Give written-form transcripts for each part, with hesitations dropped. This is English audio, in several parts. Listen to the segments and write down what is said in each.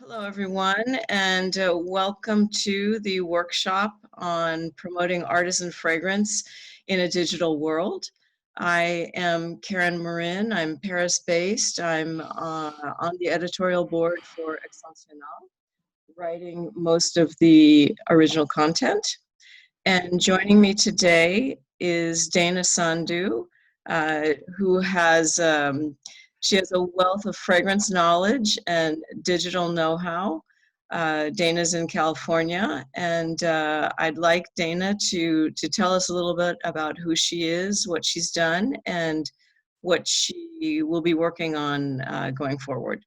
Hello, everyone, and welcome to the workshop on promoting artisan fragrance in a digital world. I am Karen Marin. I'm Paris-based. I'm on the editorial board for Essencional, writing most of the original content. And joining me today is Dana Sandu, who has she has a wealth of fragrance knowledge and digital know-how. Dana's in California, and I'd like Dana to tell us a little bit about who she is, what she's done, and what she will be working on going forward.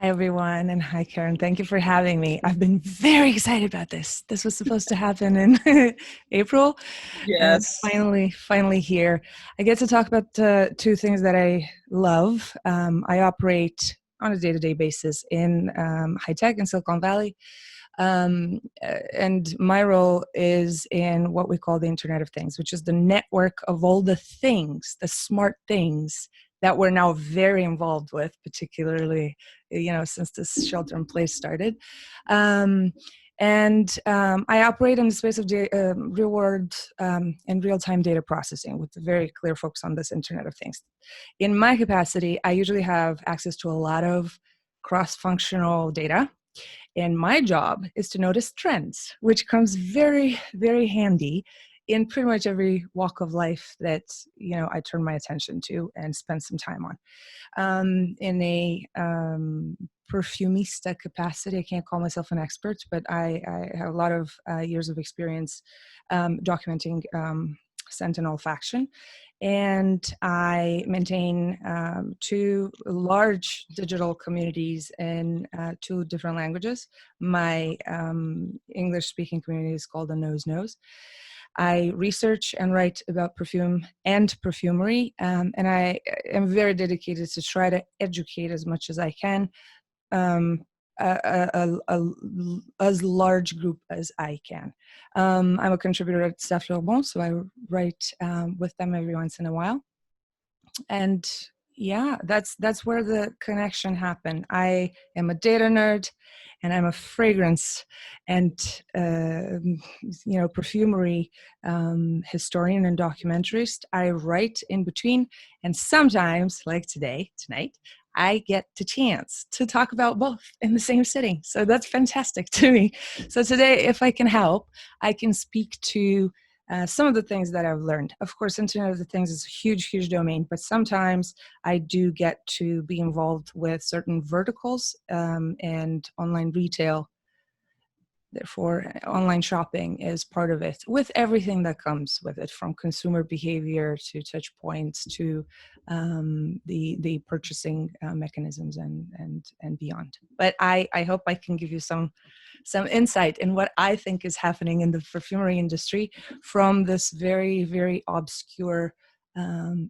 Hi, everyone, and hi, Karen. Thank you for having me. I've been very excited about this. This was supposed to happen in April, and it's Yes. finally here. I get to talk about two things that I love. I operate on a day-to-day basis in high tech in Silicon Valley, and my role is in what we call the Internet of Things, which is the network of all the things, the smart things that we're now very involved with, particularly, since this shelter in place started. I operate in the space of real-world and real-time data processing with a very clear focus on this Internet of Things. In my capacity, I usually have access to a lot of cross-functional data, and my job is to notice trends, which comes very, very handy in pretty much every walk of life that I turn my attention to and spend some time on. In a perfumista capacity, I can't call myself an expert, but I have a lot of years of experience documenting scent and olfaction. And I maintain two large digital communities in two different languages. My English-speaking community is called the Nose Nose. I research and write about perfume and perfumery, and I am very dedicated to try to educate as much as I can, as large group as I can. I'm a contributor at Çafleurebon, so I write with them every once in a while. And yeah, that's where the connection happened. I am a data nerd, and I'm a fragrance and perfumery historian and documentarist. I write in between, and sometimes, like tonight, I get the chance to talk about both in the same sitting. So that's fantastic to me. So today, if I can help, I can speak to some of the things that I've learned. Of course, Internet of the Things is a huge, huge domain, but sometimes I do get to be involved with certain verticals and online retail. Therefore, online shopping is part of it, with everything that comes with it, from consumer behavior to touch points to the purchasing mechanisms and beyond. But I hope I can give you some insight in what I think is happening in the perfumery industry from this very, very obscure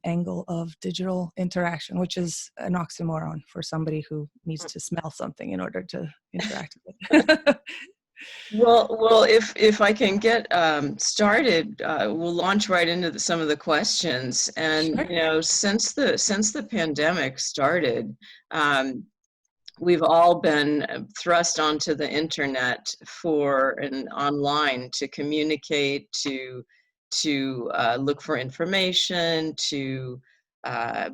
angle of digital interaction, which is an oxymoron for somebody who needs to smell something in order to interact with it. Well, if I can get started, we'll launch right into some of the questions. And Sure. since the pandemic started, we've all been thrust onto the internet for and online to communicate, to look for information, to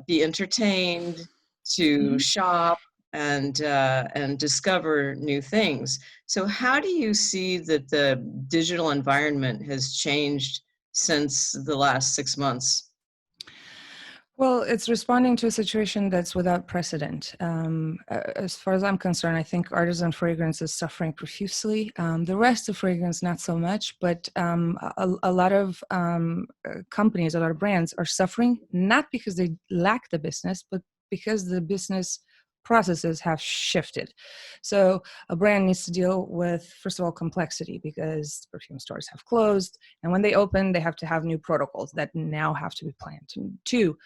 be entertained, to Mhm. shop, and discover new things. So how do you see that the digital environment has changed since the last 6 months? Well, it's responding to a situation that's without precedent. As far as I'm concerned, I think artisan fragrance is suffering profusely. The rest of fragrance, not so much, but a lot of companies, a lot of brands are suffering, not because they lack the business, but because the business processes have shifted. So a brand needs to deal with, first of all, complexity, because perfume stores have closed, and when they open, they have to have new protocols that now have to be planned. And two,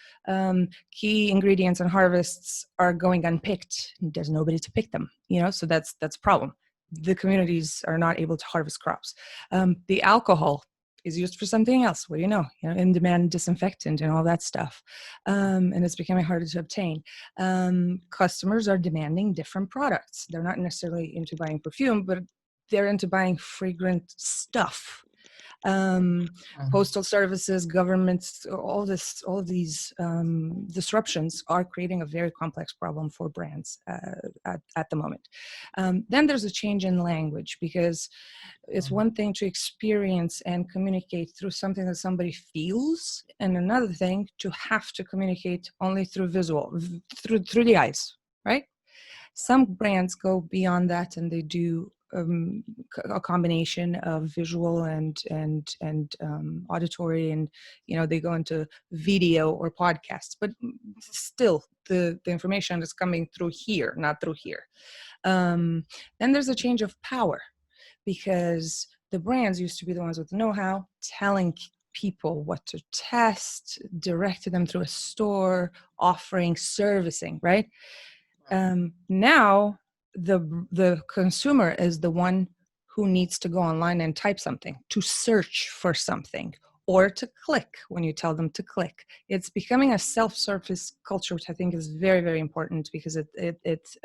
key ingredients and harvests are going unpicked. There's nobody to pick them, so that's a problem. The communities are not able to harvest crops. The alcohol is used for something else. What do you know? In-demand disinfectant and all that stuff. And it's becoming harder to obtain. Customers are demanding different products. They're not necessarily into buying perfume, but they're into buying fragrant stuff. Postal services, governments, all of these disruptions are creating a very complex problem for brands at the moment. Then there's a change in language, because it's one thing to experience and communicate through something that somebody feels, and another thing to have to communicate only through visual, through the eyes, right? Some brands go beyond that, and they do a combination of visual and auditory, and they go into video or podcasts, but still the information is coming through here, not through here. Then there's a change of power, because the brands used to be the ones with the know-how, telling people what to test, directed them through a store, offering, servicing, right? Now the consumer is the one who needs to go online and type something, to search for something, or to click when you tell them to click. It's becoming a self-service culture, which I think is very, very important, because it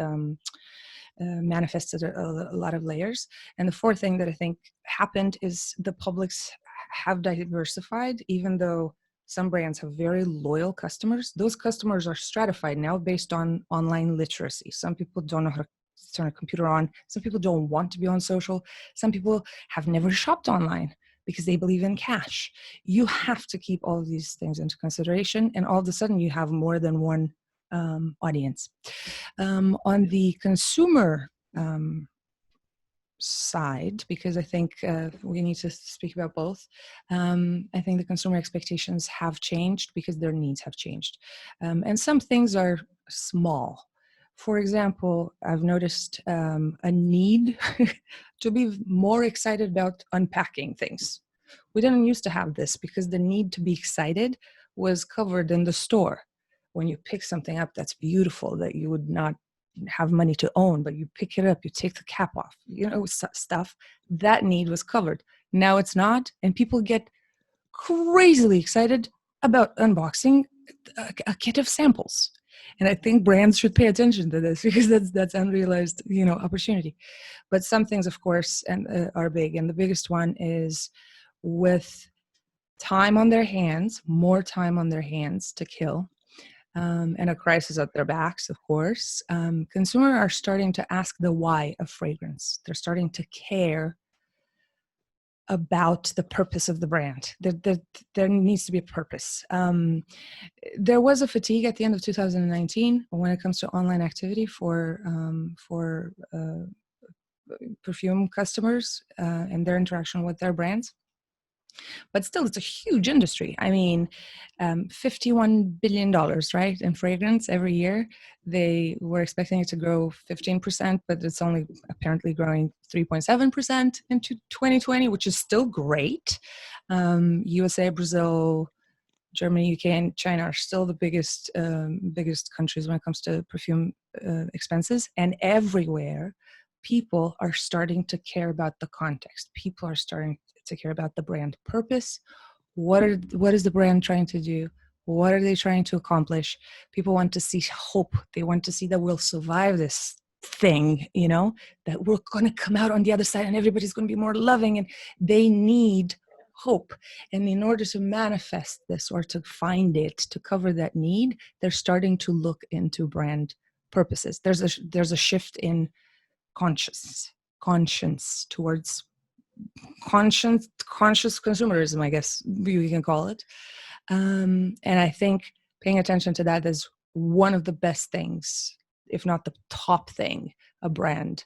manifested a lot of layers. And the fourth thing that I think happened is the publics have diversified. Even though some brands have very loyal customers, those customers are stratified now based on online literacy. Some people don't know how to turn a computer on. Some people don't want to be on social. Some people have never shopped online because they believe in cash. You have to keep all of these things into consideration, and all of a sudden you have more than one audience. On the consumer side, because I think we need to speak about both. I think the consumer expectations have changed because their needs have changed. And some things are small. For example, I've noticed a need to be more excited about unpacking things. We didn't used to have this, because the need to be excited was covered in the store. When you pick something up that's beautiful, that you would not have money to own, but you pick it up, you take the cap off, stuff, that need was covered. Now it's not, and people get crazily excited about unboxing a kit of samples. And I think brands should pay attention to this, because that's unrealized, opportunity. But some things, of course, are big, and the biggest one is, with time on their hands, more time on their hands to kill, and a crisis at their backs, of course, consumers are starting to ask the why of fragrance. They're starting to care about the purpose of the brand. There needs to be a purpose. There was a fatigue at the end of 2019 when it comes to online activity for perfume customers and their interaction with their brands. But still, it's a huge industry. I mean, $51 billion, right, in fragrance every year. They were expecting it to grow 15%, but it's only apparently growing 3.7% into 2020, which is still great. USA, Brazil, Germany, UK, and China are still the biggest countries when it comes to perfume expenses. And everywhere, people are starting to care about the context. People are starting to care about the brand purpose. What is the brand trying to do? What are they trying to accomplish? People want to see hope. They want to see that we'll survive this thing, that we're going to come out on the other side and everybody's going to be more loving, and they need hope. And in order to manifest this, or to find it, to cover that need, they're starting to look into brand purposes. There's a shift in conscience towards conscious consumerism, I guess you can call it. And I think paying attention to that is one of the best things, if not the top thing, a brand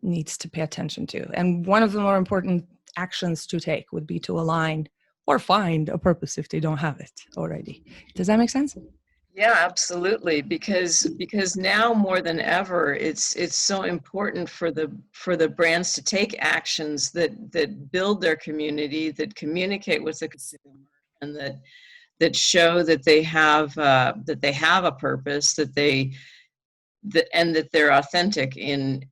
needs to pay attention to. And one of the more important actions to take would be to align or find a purpose if they don't have it already. Does that make sense? Yeah, absolutely. Because now more than ever, it's so important for the brands to take actions that build their community, that communicate with the consumer, and that show that they have a purpose, and that they're authentic in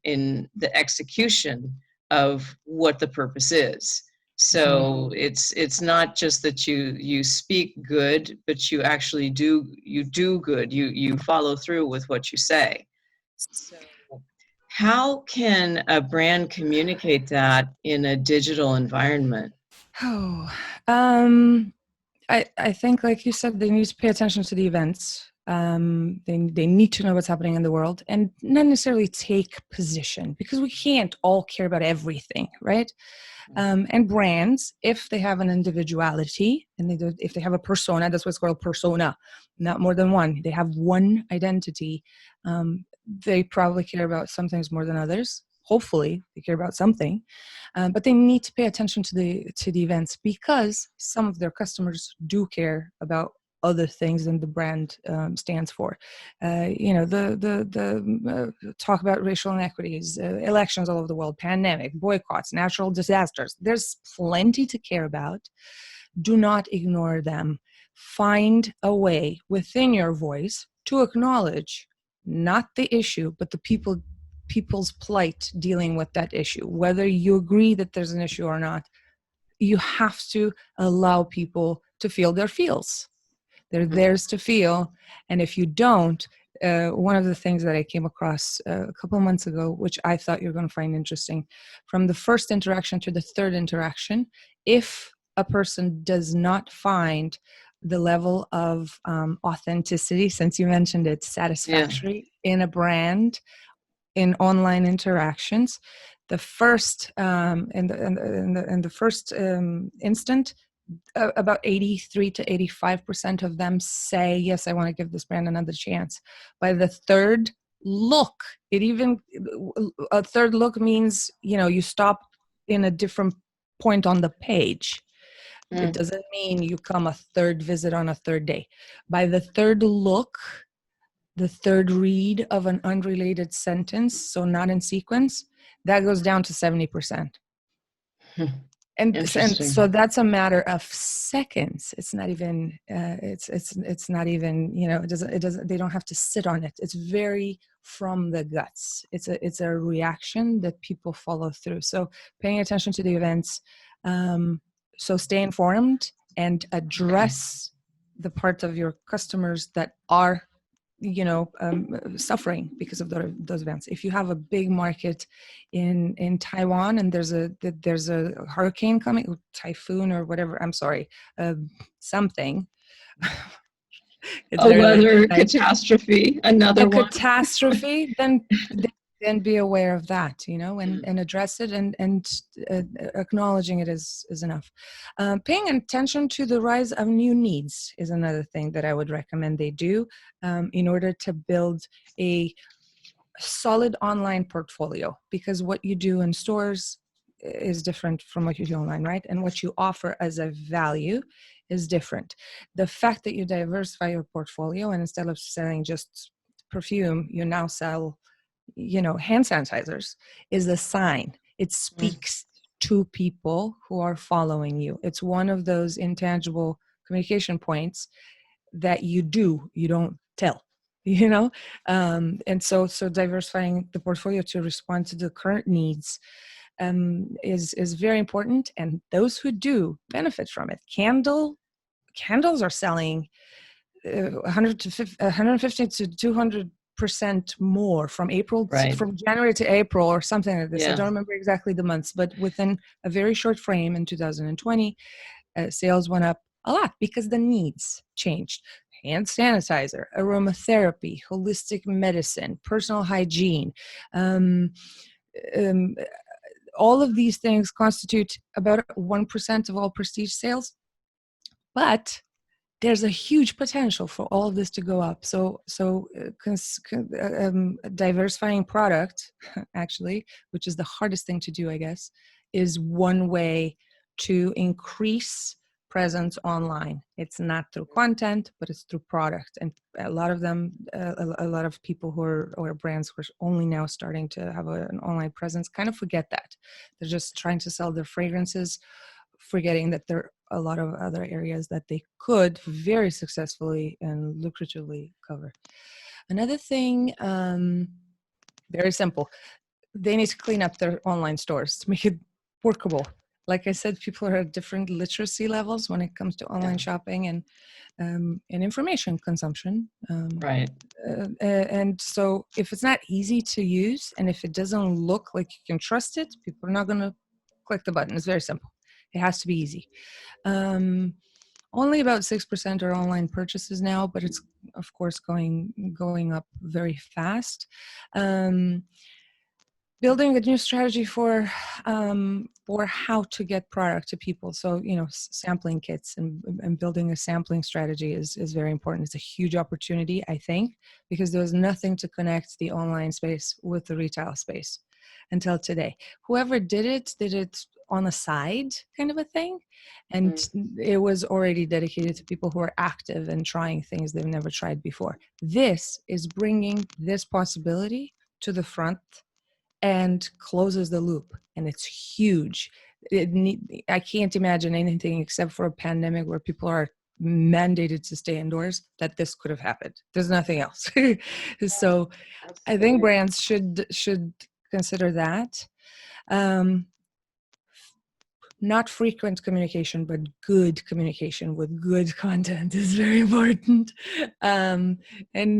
the execution of what the purpose is. Definitely. So it's not just that you speak good, but you actually do good. You follow through with what you say. So how can a brand communicate that in a digital environment? Oh, um, I think, like you said, they need to pay attention to the events. They need to know what's happening in the world and not necessarily take position, because we can't all care about everything, right? And brands, if they have an individuality and if they have a persona, that's what's called persona, not more than one. They have one identity. They probably care about some things more than others. Hopefully, they care about something, but they need to pay attention to the events, because some of their customers do care about other things than the brand stands for. The talk about racial inequities, elections all over the world, pandemic, boycotts, natural disasters. There's plenty to care about. Do not ignore them. Find a way within your voice to acknowledge not the issue, but the people's plight dealing with that issue. Whether you agree that there's an issue or not, you have to allow people to feel their feels. They're Mhm. theirs to feel. And if you don't, one of the things that I came across a couple of months ago, which I thought you're going to find interesting, from the first interaction to the third interaction, if a person does not find the level of authenticity, since you mentioned it, Yeah. satisfactory in a brand, in online interactions, the first in the first instant, about 83 to 85% of them say, yes, I want to give this brand another chance. By the third look, it even a third look means, you stop in a different point on the page. It Mm. doesn't mean you come a third visit on a third day. By the third look, the third read of an unrelated sentence, so not in sequence, that goes down to 70%. And so Interesting. that's a matter of seconds. It's not even it's not even, it doesn't they don't have to sit on it. It's very from the guts. It's a reaction that people follow through. So paying attention to the events, so stay informed and address the part of your customers that are, suffering because of those events. If you have a big market in Taiwan and there's a hurricane coming, typhoon or whatever, I'm sorry, something. It's A very late weather at night. catastrophe, A another one. catastrophe, then be aware of that, and address it, and acknowledging it is enough. Paying attention to the rise of new needs is another thing that I would recommend they do, in order to build a solid online portfolio, because what you do in stores is different from what you do online, right? And what you offer as a value is different. The fact that you diversify your portfolio, and instead of selling just perfume, you now sell, hand sanitizers, is a sign. It Mm. speaks to people who are following you. It's one of those intangible communication points that you don't tell, you know and so diversifying the portfolio to respond to the current needs is very important, and those who do benefit from it. Candles are selling 150 to 200% more Right. from January to April, or something like this. I Yeah. don't remember exactly the months, but within a very short frame in 2020, sales went up a lot because the needs changed. Hand sanitizer, aromatherapy, holistic medicine, personal hygiene. Um, um, all of these things constitute about 1% of all prestige sales, but there's a huge potential for all of this to go up. Diversifying product, actually, which is the hardest thing to do, I guess, is one way to increase presence online. It's not through content, but it's through product. And a lot of them, a lot of people or brands who are only now starting to have an online presence kind of forget that. They're just trying to sell their fragrances, forgetting that there are a lot of other areas that they could very successfully and lucratively cover. Another thing, very simple, they need to clean up their online stores to make it workable. like I said, people are at different literacy levels when it comes to online Yeah. shopping and information consumption. Right. And so if it's not easy to use and if it doesn't look like you can trust it, people are not going to click the button. It's very simple. It has to be easy. Um, Only about 6% are online purchases now, but it's of course going up very fast. Um, Building a new strategy for how to get product to people. So sampling kits and building a sampling strategy is very important. It's a huge opportunity, I think, because there was nothing to connect the online space with the retail space until today. Whoever did it on the side, kind of a thing, and Mm. it was already dedicated to people who are active and trying things they've never tried before. This is bringing this possibility to the front and closes the loop, and it's huge. I can't imagine anything except for a pandemic where people are mandated to stay indoors that this could have happened. There's nothing else. So I think Absolutely. brands should consider that. um, Not frequent communication, but good communication with good content is very important. And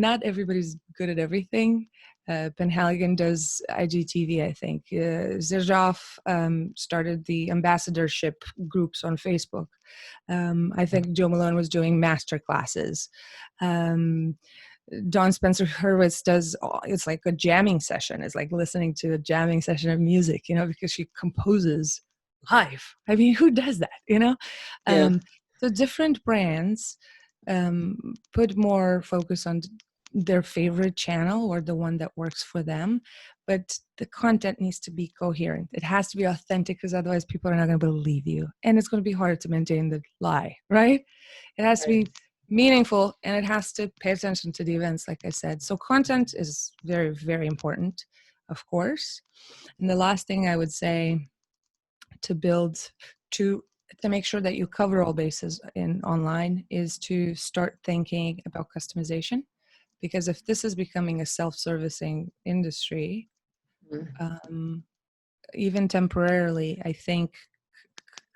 not everybody's good at everything. Penhaligon does IGTV, I think. Zirjov started the ambassadorship groups on Facebook. I think Joe Malone was doing master classes. Um, Don Spencer Hurwitz does, it's like a jamming session. It's like listening to a jamming session of music, because she composes live. I mean, who does that, Yeah. So different brands put more focus on their favorite channel or the one that works for them, but the content needs to be coherent. It has to be authentic, because otherwise people are not going to believe you, and it's going to be hard to maintain the lie, right? It has to Right. be meaningful, and it has to pay attention to the events, like I said. So content is very, very important, of course. And the last thing I would say to build to make sure that you cover all bases in online is to start thinking about customization, because if this is becoming a self-servicing industry, Mm. um, even temporarily, I think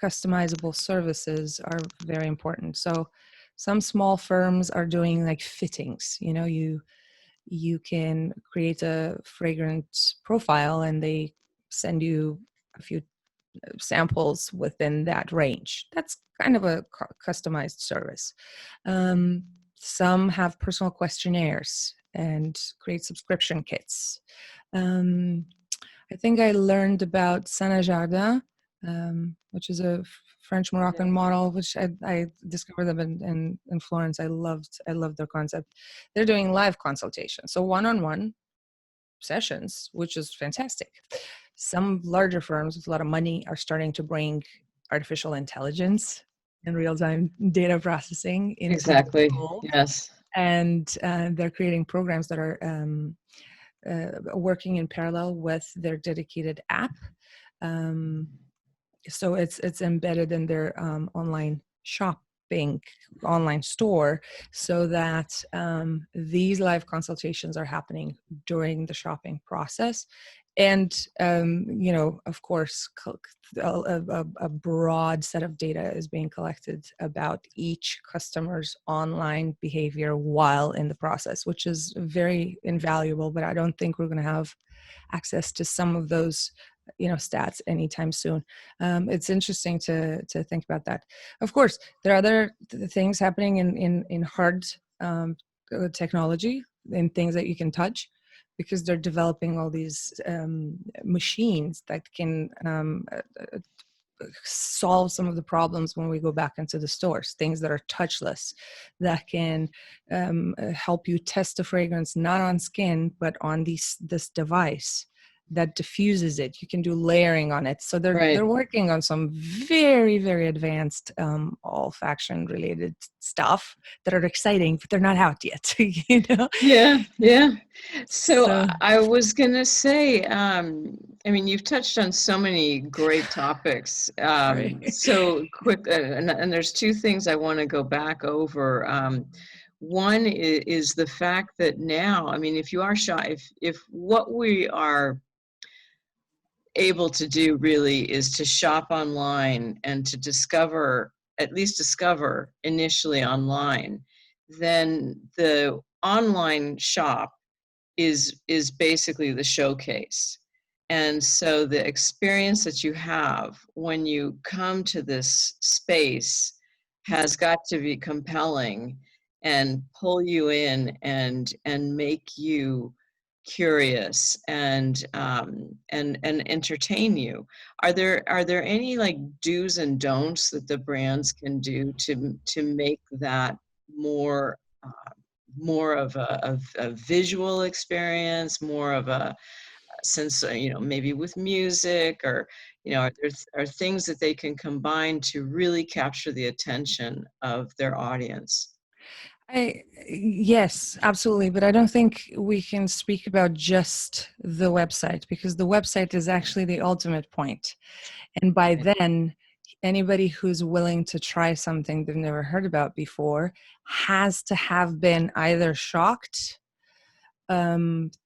customizable services are very important. So some small firms are doing like fittings. You can create a fragrance profile and they send you a few samples within that range. That's kind of a customized service. Some have personal questionnaires and create subscription kits. Um, I think I learned about Sana Jardin, which is a French Moroccan Yeah. model, which I discovered them in Florence. I loved their concept. They're doing live consultation, so one-on-one sessions, which is fantastic. Some larger firms with a lot of money are starting to bring artificial intelligence and real-time data processing into the Exactly. fold, Yes. and they're creating programs that are working in parallel with their dedicated app. Um, so it's embedded in their online shopping online store, so that these live consultations are happening during the shopping process. And of course, a broad set of data is being collected about each customer's online behavior while in the process, which is very invaluable. But I don't think we're going to have access to some of those stats anytime soon. It's interesting to think about that. Of course, there are other things happening in hard technology, in things that you can touch, because they're developing all these machines that can solve some of the problems when we go back into the stores, things that are touchless, that can help you test the fragrance not on skin but on this device that diffuses it. You can do layering on it. So they're Right. working on some very, very advanced olfaction related stuff that are exciting, but they're not out yet. Yeah. Yeah. So So I was gonna say, I mean, you've touched on so many great topics. sorry. So quick, and there's two things I want to go back over. One is the fact that now, I mean, if you are shy, if what we are able to do really is to shop online and to discover, at least discover initially online, then the online shop is basically the showcase. And so the experience that you have when you come to this space has got to be compelling and pull you in and make you curious and entertain you. Are there any like do's and don'ts that the brands can do to make that more more of a visual experience, more of a sense, maybe with music, or are things that they can combine to really capture the attention of their audience? Yes, absolutely. But I don't think we can speak about just the website, because the website is actually the ultimate point. And by Right. then, anybody who's willing to try something they've never heard about before has to have been either shocked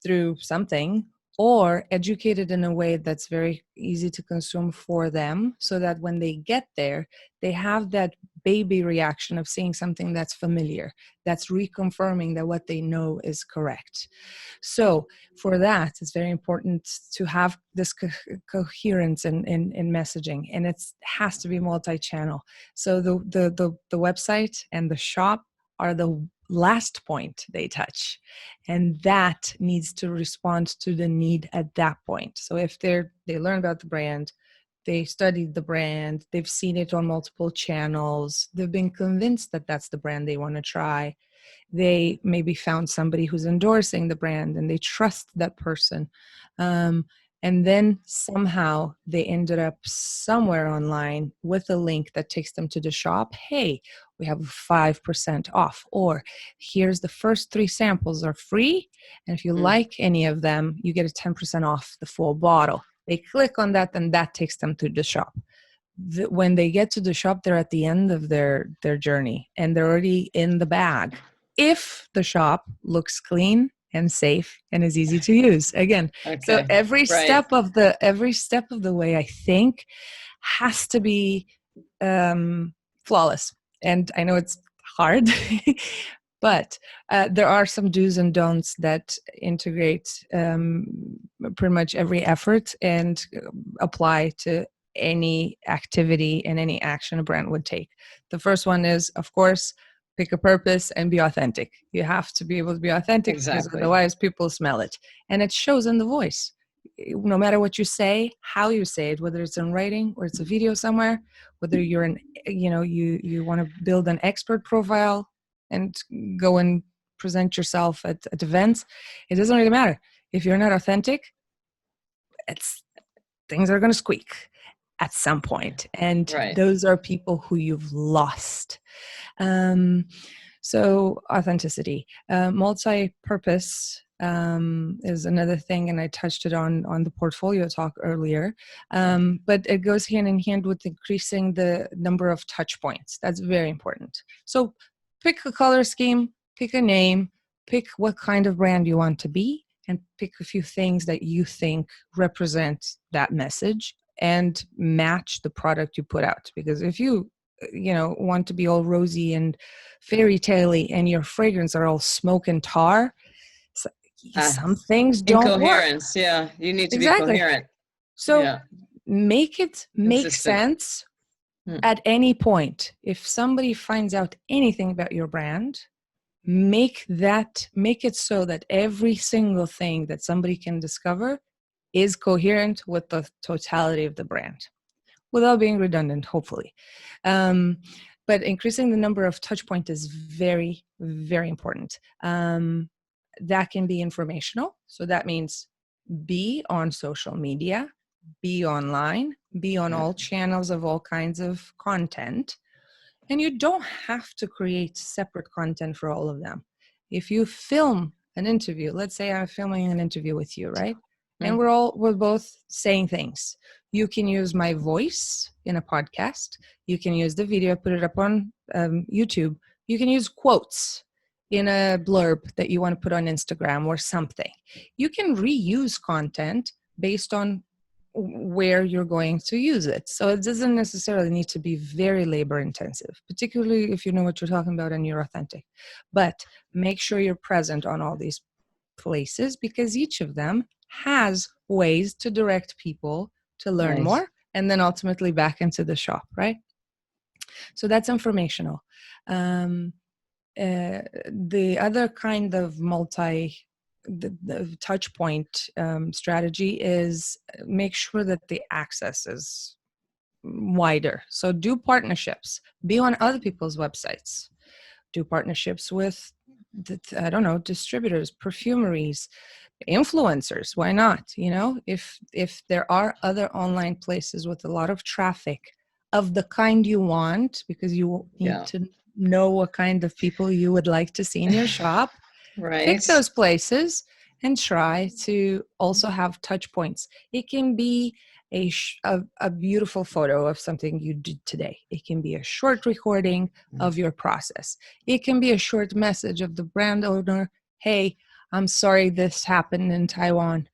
through something, or educated in a way that's very easy to consume for them, so that when they get there, they have that baby reaction of seeing something that's familiar, that's reconfirming that what they know is correct. So for that, it's very important to have this coherence in messaging, and it has to be multi-channel. So the website and the shop are the last point they touch, and that needs to respond to the need at that point. So if they learn about the brand, they studied the brand, they've seen it on multiple channels, they've been convinced that that's the brand they want to try, they maybe found somebody who's endorsing the brand and they trust that person, and then somehow they ended up somewhere online with a link that takes them to the shop. Hey, we have 5% off, or here's the first 3 samples are free, and if you Mm. like any of them, you get a 10% off the full bottle. They click on that, and that takes them to the shop. When they get to the shop, they're at the end of their journey, and they're already in the bag, if the shop looks clean and safe and is easy to use. Again, so Okay. every Right. step of the way, I think, has to be flawless. And I know it's hard, but there are some do's and don'ts that integrate pretty much every effort and apply to any activity and any action a brand would take. The first one is, of course, pick a purpose and be authentic. You have to be able to be authentic, because Exactly. otherwise people smell it. And it shows in the voice. No matter what you say, how you say it, whether it's in writing or it's a video somewhere, whether you're you want to build an expert profile and go and present yourself at events, it doesn't really matter. If you're not authentic, it's things are going to squeak at some point, and Right. those are people who you've lost. um, so authenticity, multi-purpose is another thing, and I touched it on the portfolio talk earlier. But it goes hand in hand with increasing the number of touch points. That's very important. So pick a color scheme, pick a name, pick what kind of brand you want to be, and pick a few things that you think represent that message and match the product you put out. Because if you want to be all rosy and fairy tale-y and your fragrance are all smoke and tar, so Uh, some things don't work. Incoherence. Yeah. You need to be Exactly. coherent. So Yeah. make it make Consistent. sense Mm. at any point. If somebody finds out anything about your brand, make it so that every single thing that somebody can discover is coherent with the totality of the brand, without being redundant, hopefully. But increasing the number of touch points is very, very important. That can be informational. So that means be on social media, be online, be on Yeah. all channels of all kinds of content. And you don't have to create separate content for all of them. If you film an interview, let's say I'm filming an interview with you, right? And Mm. we're both saying things. You can use my voice in a podcast. You can use the video, put it up on YouTube. You can use quotes in a blurb that you want to put on Instagram or something. You can reuse content based on where you're going to use it. So it doesn't necessarily need to be very labor intensive, particularly if you know what you're talking about and you're authentic. But make sure you're present on all these places, because each of them has ways to direct people to learn Right. more and then ultimately back into the shop, right? So that's informational. Um, the other kind of the touch point strategy is make sure that the access is wider. So do partnerships, be on other people's websites, do partnerships with, I don't know, distributors, perfumeries, influencers. Why not? You know, if there are other online places with a lot of traffic of the kind you want, because you need Yeah. to know what kind of people you would like to see in your shop, pick Right. those places and try to also have touch points. It can be a beautiful photo of something you did today. It can be a short recording of your process. It can be a short message of the brand owner. Hey, I'm sorry this happened in Taiwan,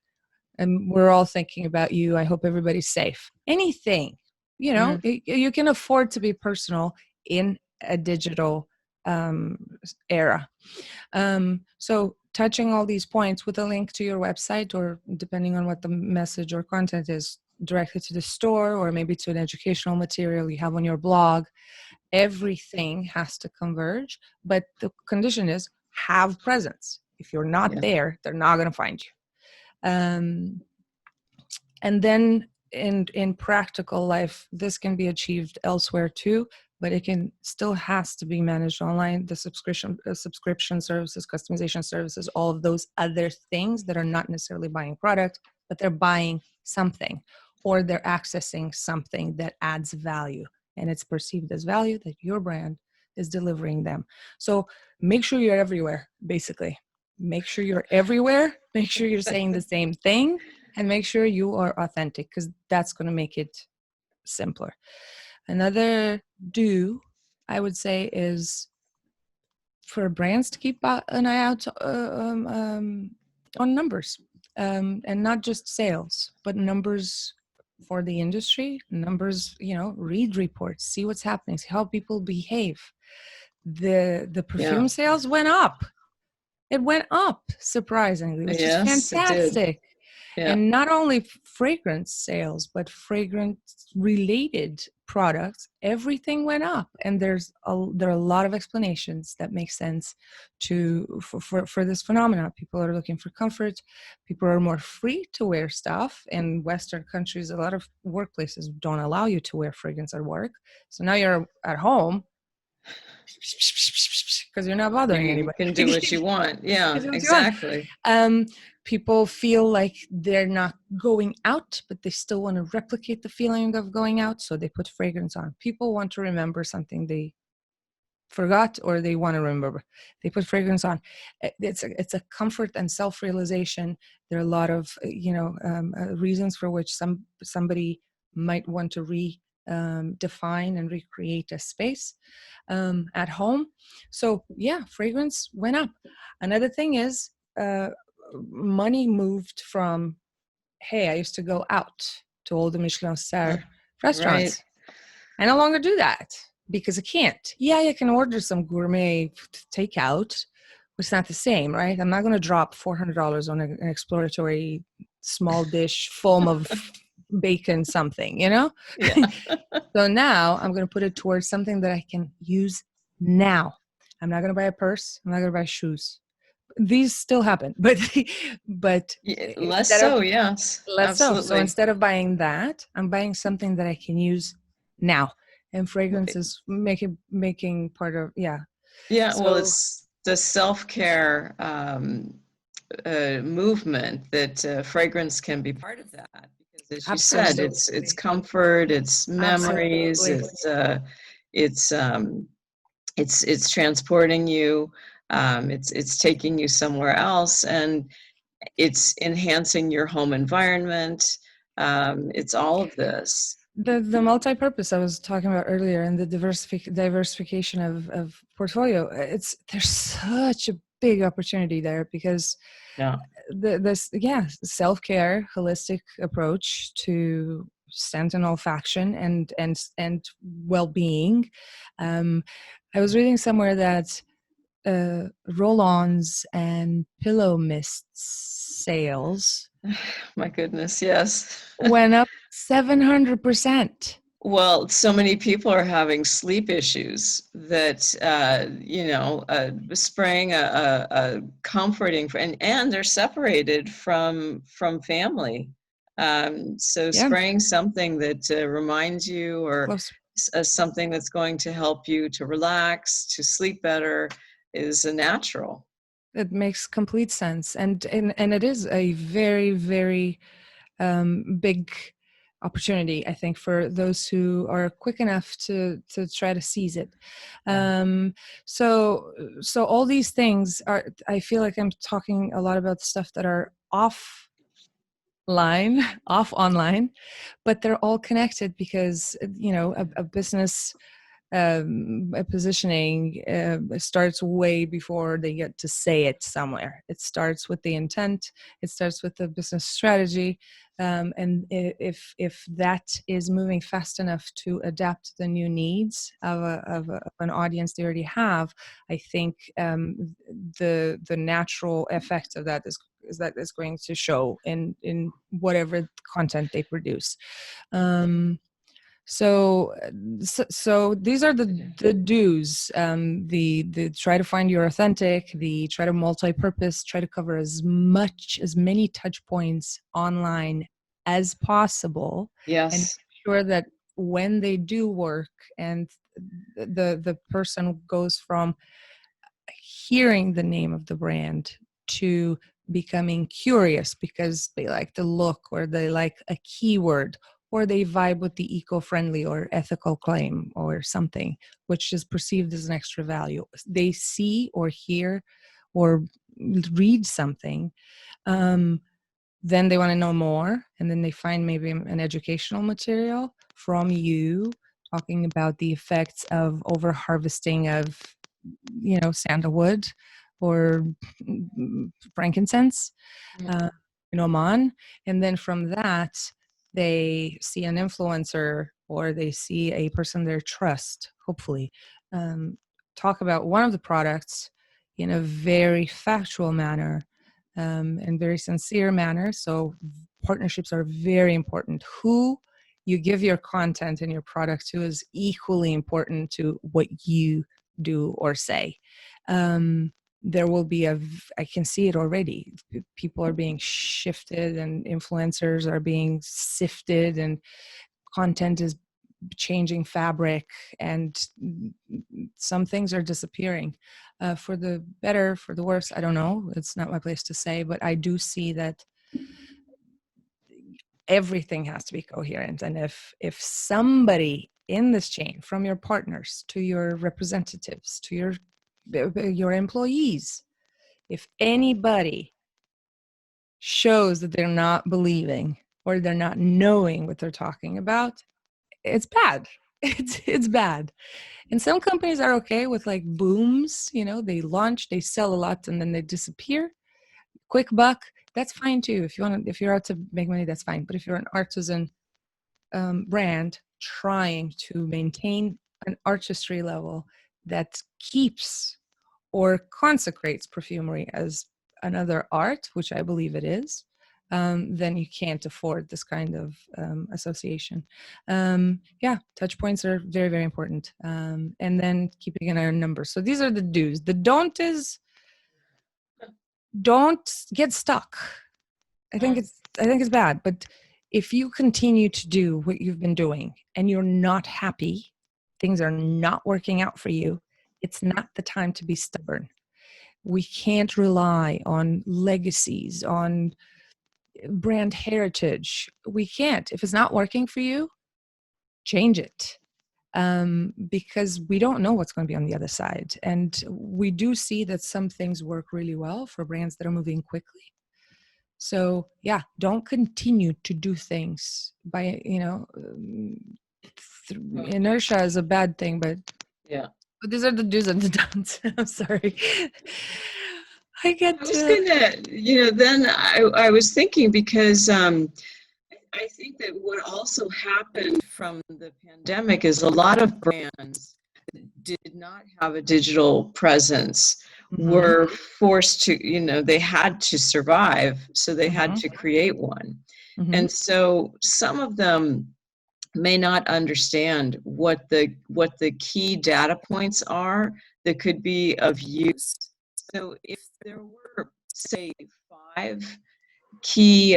and we're all thinking about you. I hope everybody's safe. Anything, you know, Mhm. you can afford to be personal in a digital um, era. So touching all these points with a link to your website, or depending on what the message or content is, directly to the store, or maybe to an educational material you have on your blog, everything has to converge. But the condition is have presence. If you're not Yeah. there, they're not going to find you. And then in practical life, this can be achieved elsewhere too, but it can still has to be managed online. The subscription services, customization services, all of those other things that are not necessarily buying product, but they're buying something, or they're accessing something that adds value, and it's perceived as value that your brand is delivering them. So make sure you're everywhere, basically. Make sure you're everywhere. Make sure you're saying the same thing, and make sure you are authentic, because that's going to make it simpler. Another do, I would say, is for brands to keep an eye out on numbers, and not just sales, but numbers for the industry, numbers, you know, read reports, see what's happening, see how people behave. The Yeah. perfume sales went up. It went up surprisingly, which is Yes, it did. fantastic. Yeah. And not only fragrance sales, but fragrance related products, everything went up. And there are a lot of explanations that make sense for this phenomenon. People are looking for comfort. People are more free to wear stuff. In Western countries, a lot of workplaces don't allow you to wear fragrance at work. So now you're at home because you're not bothering You anybody. can do what you want. You Yeah, do what you want. exactly. Um, People feel like they're not going out, but they still want to replicate the feeling of going out, so they put fragrance on. People want to remember something they forgot, or they want to remember. They put fragrance on. It's a comfort and self-realization. There are a lot of reasons for which somebody might want to define and recreate a space at home. So yeah, fragrance went up. Another thing is money moved from, hey, I used to go out to all the Michelin Uh, star right. restaurants. I no longer do that because I can't. Yeah, you can order some gourmet takeout, but it's not the same, right? I'm not going to drop $400 on an exploratory small dish full of bacon something, you know? Yeah. So now I'm going to put it towards something that I can use now. I'm not going to buy a purse. I'm not going to buy shoes. These still happen, but Less instead of, so, yes. let's so Absolutely. instead of buying that, I'm buying something that I can use now. And fragrance Right. is making part of, yeah. Yeah, well, So it's the self-care movement that fragrance can be part of that, because as you said, it's absolutely, comfort, it's memories, absolutely. it's it's transporting you, it's taking you somewhere else, and it's enhancing your home environment. It's all of this. The multi-purpose I was talking about earlier, and the diversification of portfolio. There's such a big opportunity there because Yeah. this self-care holistic approach to scent and olfaction and well-being. I was reading somewhere that roll-ons and pillow mists sales My goodness, yes. went up 700%. Well, so many people are having sleep issues that spraying a comforting and they're separated from family. So Yeah, spraying something that reminds you or close. something that's going to help you to relax, to sleep better is a natural. It makes complete sense, and it is a very, very big opportunity, I think, for those who are quick enough to try to seize it. Yeah. So all these things are. I feel like I'm talking a lot about stuff that are offline, off online, but they're all connected because a business a positioning starts way before they get to say it somewhere. It starts with the intent. It starts with the business strategy, and if that is moving fast enough to adapt to the new needs of an audience they already have, I think the natural effect of that is going to show in whatever content they produce. Um, so these are the do's. The try to find your authentic. The try to multi-purpose. Try to cover as many touch points online as possible, and make Yes. sure that when they do work and the person goes from hearing the name of the brand to becoming curious because they like the look or they like a keyword or they vibe with the eco-friendly or ethical claim or something which is perceived as an extra value. They see or hear or read something, then they want to know more, and then they find maybe an educational material from you talking about the effects of over harvesting of sandalwood or frankincense uh, in Oman. And then from that, they see an influencer or they see a person they trust, hopefully, um, talk about one of the products in a very factual manner and very sincere manner. So partnerships are very important. Who you give your content and your product to is equally important to what you do or say. There will be I can see it already. People are being shifted and influencers are being sifted and content is changing fabric and some things are disappearing for the better, for the worse. I don't know. It's not my place to say, but I do see that everything has to be coherent. And if somebody in this chain, from your partners to your representatives to your employees, if anybody shows that they're not believing or they're not knowing what they're talking about, it's bad. It's bad. And some companies are okay with like booms, they launch, they sell a lot, and then they disappear. Quick buck, that's fine too. If you're out to make money, that's fine. But if you're an artisan brand trying to maintain an artistry level that keeps or consecrates perfumery as another art, which I believe it is, then you can't afford this kind of association. Touch points are very, very important. And then keeping an eye on numbers. So these are the do's. The don't is don't get stuck. I think it's bad, but if you continue to do what you've been doing and you're not happy, things are not working out for you, it's not the time to be stubborn. We can't rely on legacies, on brand heritage. We can't. If it's not working for you, change it. Because we don't know what's going to be on the other side. And we do see that some things work really well for brands that are moving quickly. So yeah, don't continue to do things by, inertia is a bad thing, but Yeah. these are the do's and the don'ts. I'm sorry. I I get was to. gonna, then I was thinking because I think that what also happened from the pandemic is a lot of brands that did not have a digital presence Hmm. were forced to, they had to survive, so they had Hmm. to create one. Hmm. And so some of them may not understand what the key data points are that could be of use. So if there were, say, five key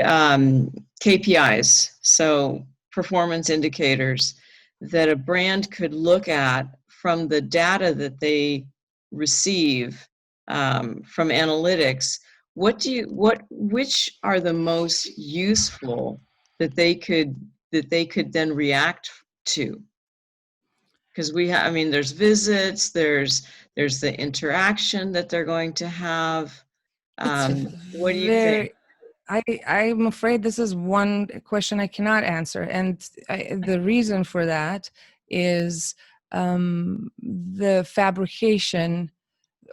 KPIs, so performance indicators that a brand could look at from the data that they receive from analytics. Which are the most useful that they could then react to? Because I mean, there's visits, there's the interaction that they're going to have. It's What do you think? very. I'm afraid this is one question I cannot answer, and the reason for that is the fabrication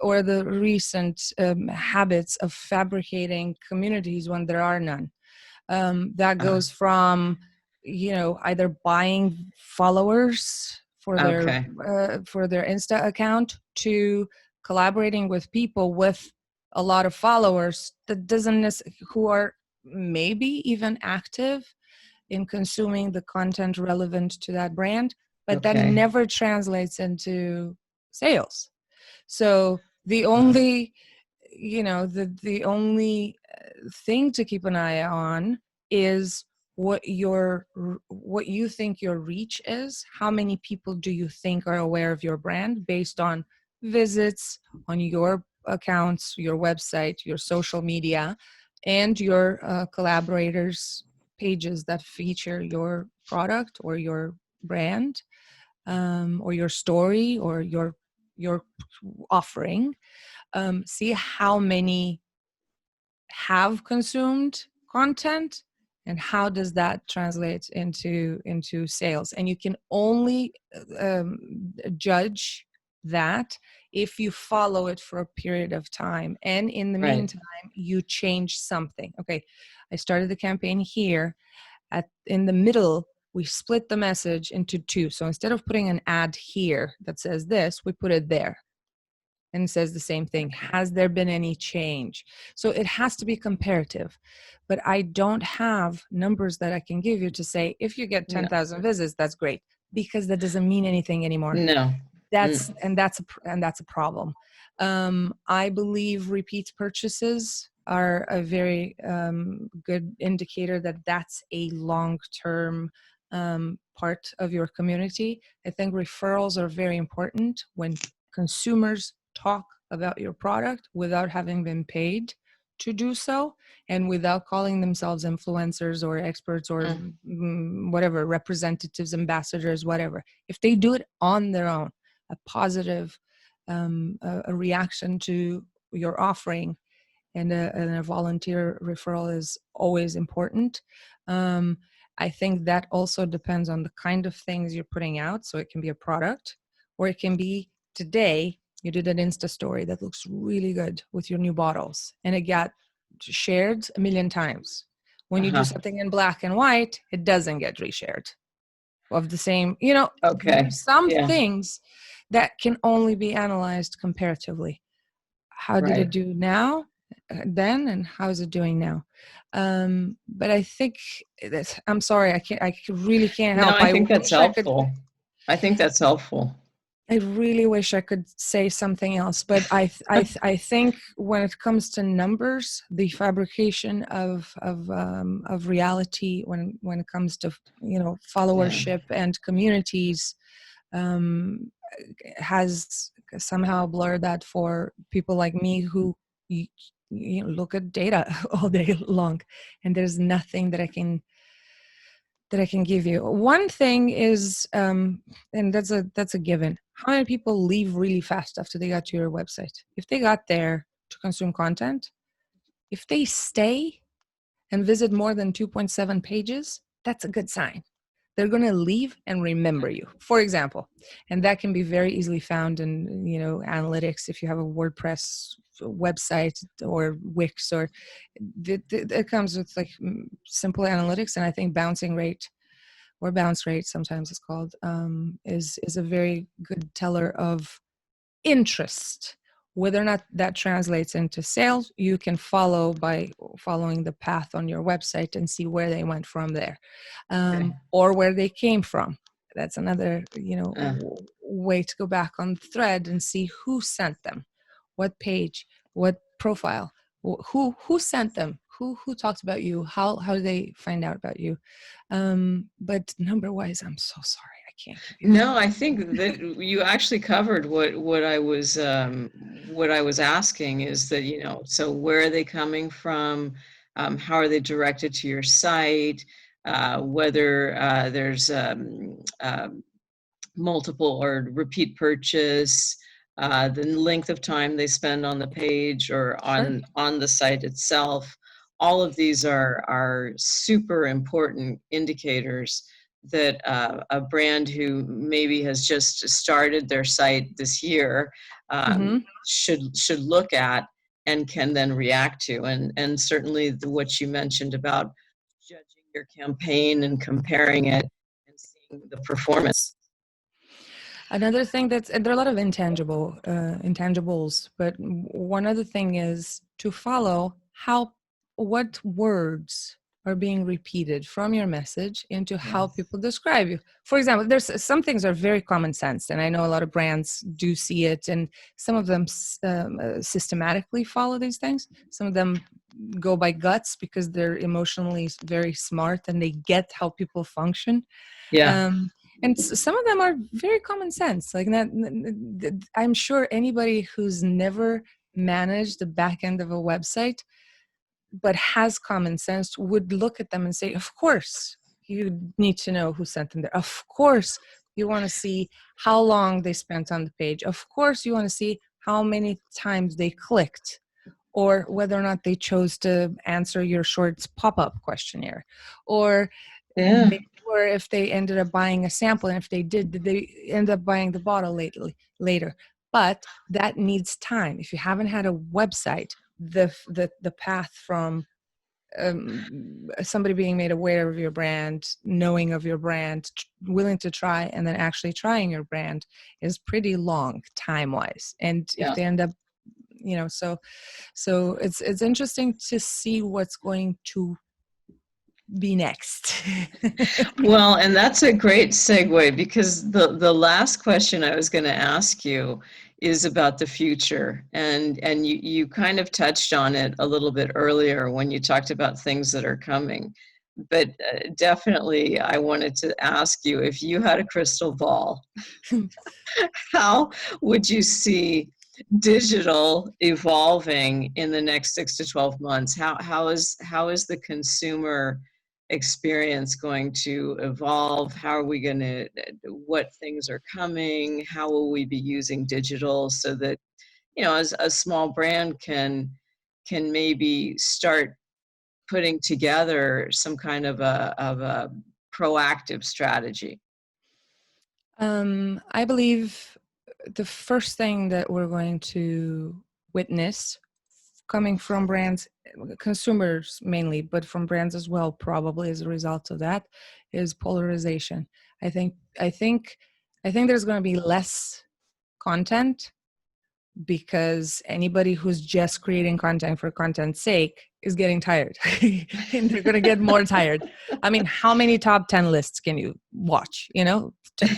or the recent habits of fabricating communities when there are none. That Uh, goes from, either buying followers okay, for their Insta account to collaborating with people with a lot of followers that doesn't who are maybe even active in consuming the content relevant to that brand, but that okay. never translates into sales. So the Uh-huh. only, the only thing to keep an eye on is what you think your reach is. How many people do you think are aware of your brand based on visits on your accounts, your website, your social media, and your collaborators pages that feature your product or your brand, or your story or your offering. See how many have consumed content and how does that translate into sales. And you can only judge that if you follow it for a period of time, and in the Right. meantime you change something. Okay, I started the campaign here. In the middle we split the message into two, so instead of putting an ad here that says this, we put it there and says the same thing. Okay. Has there been any change? So it has to be comparative. But I don't have numbers that I can give you to say if you get No. 10,000 visits, that's great, because that doesn't mean anything anymore. No. That's Mm. and that's a problem. I believe repeat purchases are a very good indicator that that's a long-term part of your community. I think referrals are very important when consumers talk about your product without having been paid to do so, and without calling themselves influencers or experts or Mm. whatever, representatives, ambassadors, whatever. If they do it on their own, a positive a reaction to your offering, and a volunteer referral is always important. Um, I think that also depends on the kind of things you're putting out. So it can be a product, or it can be, today you did an Insta story that looks really good with your new bottles, and it got shared a million times. When you do Uh-huh. something in black and white, it doesn't get reshared of the same. Okay. There's some Yeah. things that can only be analyzed comparatively. How did it Right. do now, then, and how is it doing now? But I think I'm sorry, I really can't No, help. I think that's Wish I could. helpful. I think that's helpful. I really wish I could say something else, but I think when it comes to numbers, the fabrication of reality, when it comes to Yeah. followership and communities, um, has somehow blurred that for people like me who you, look at data all day long, and there's nothing that I can give you. One thing is, and that's a given. How many people leave really fast after they got to your website? If they got there to consume content, if they stay and visit more than 2.7 pages, that's a good sign. They're going to leave and remember you, for example. And that can be very easily found in analytics. If you have a WordPress website or Wix, or it comes with like simple analytics. And I think bouncing rate, or bounce rate sometimes it's called, is a very good teller of interest. Whether or not that translates into sales, you can follow by following the path on your website and see where they went from there, Okay. or where they came from. That's another, Uh, way to go back on the thread and see who sent them, what page, what profile, who sent them, who talked about you, how did they find out about you. But number wise, I'm so sorry, I can't give you no, I think that you actually covered what I was asking, is that, so where are they coming from? How are they directed to your site? Whether there's multiple or repeat purchase, the length of time they spend on the page or Sure. on the site itself. All of these are super important indicators that a brand who maybe has just started their site this year Mm-hmm. should look at and can then react to. And certainly what you mentioned about judging your campaign and comparing it and seeing the performance. Another thing and there are a lot of intangibles, but one other thing is to follow what words are being repeated from your message into how Yes. people describe you. For example, there's some things are very common sense, and I know a lot of brands do see it, and some of them systematically follow these things. Some of them go by guts because they're emotionally very smart and they get how people function. Yeah. um, and some of them are very common sense, like that. I'm sure anybody who's never managed the back end of a website but has common sense would look at them and say, of course you need to know who sent them there, of course you want to see how long they spent on the page, of course you want to see how many times they clicked, or whether or not they chose to answer your short pop-up questionnaire, or Yeah. or if they ended up buying a sample, and if they did they end up buying the bottle later. But that needs time. If you haven't had a website, the path from somebody being made aware of your brand, knowing of your brand, willing to try, and then actually trying your brand is pretty long time wise. And if Yeah. they end up, so it's interesting to see what's going to be next. Well, and that's a great segue, because the last question I was going to ask you is about the future. And you kind of touched on it a little bit earlier when you talked about things that are coming. But definitely, I wanted to ask you, if you had a crystal ball, how would you see digital evolving in the next 6 to 12 months? How is the consumer experience going to evolve? How are we going to, what things are coming? How will we be using digital so that, as a small brand can maybe start putting together some kind of a proactive strategy? I believe the first thing that we're going to witness, coming from brands, consumers mainly, but from brands as well, probably as a result of that, is polarization. I think I think I think there's going to be less content, because anybody who's just creating content for content's sake is getting tired, and they're going to get more tired. I mean, how many top 10 lists can you watch?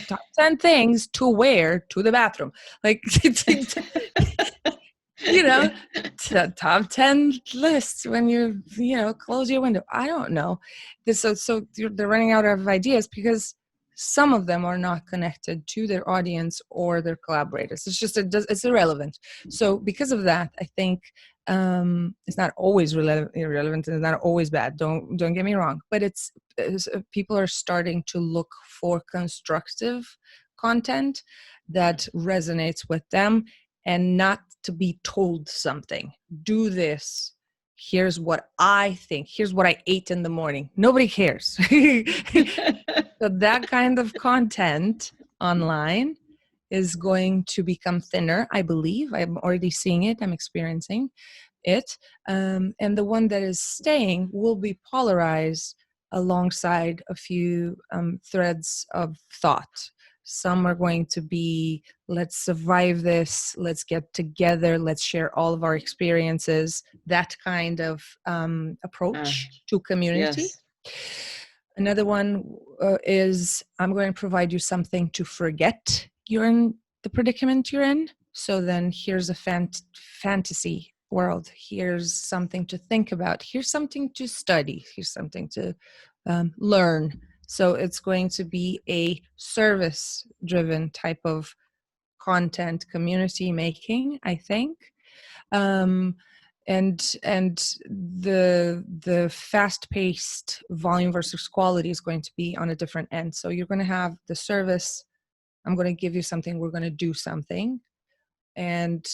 Top 10 things to wear to the bathroom. Like, you know, top 10 lists when close your window. I don't know. They're running out of ideas because some of them are not connected to their audience or their collaborators. It's irrelevant. So because of that, I think it's not always irrelevant, and it's not always bad. Don't get me wrong, but people are starting to look for constructive content that resonates with them, and not to be told something. Do this. Here's what I think. Here's what I ate in the morning. Nobody cares. So that kind of content online is going to become thinner, I believe. I'm already seeing it. I'm experiencing it. And the one that is staying will be polarized alongside a few threads of thought. Some are going to be, let's survive this, let's get together, let's share all of our experiences, that kind of approach to community. Yes. Another one is, I'm going to provide you something to forget you're in the predicament you're in. So then here's a fantasy world. Here's something to think about. Here's something to study. Here's something to learn. So it's going to be a service driven type of content community making, I think. Um, and the fast paced volume versus quality is going to be on a different end. So you're going to have the service. I'm going to give you something, we're going to do something, and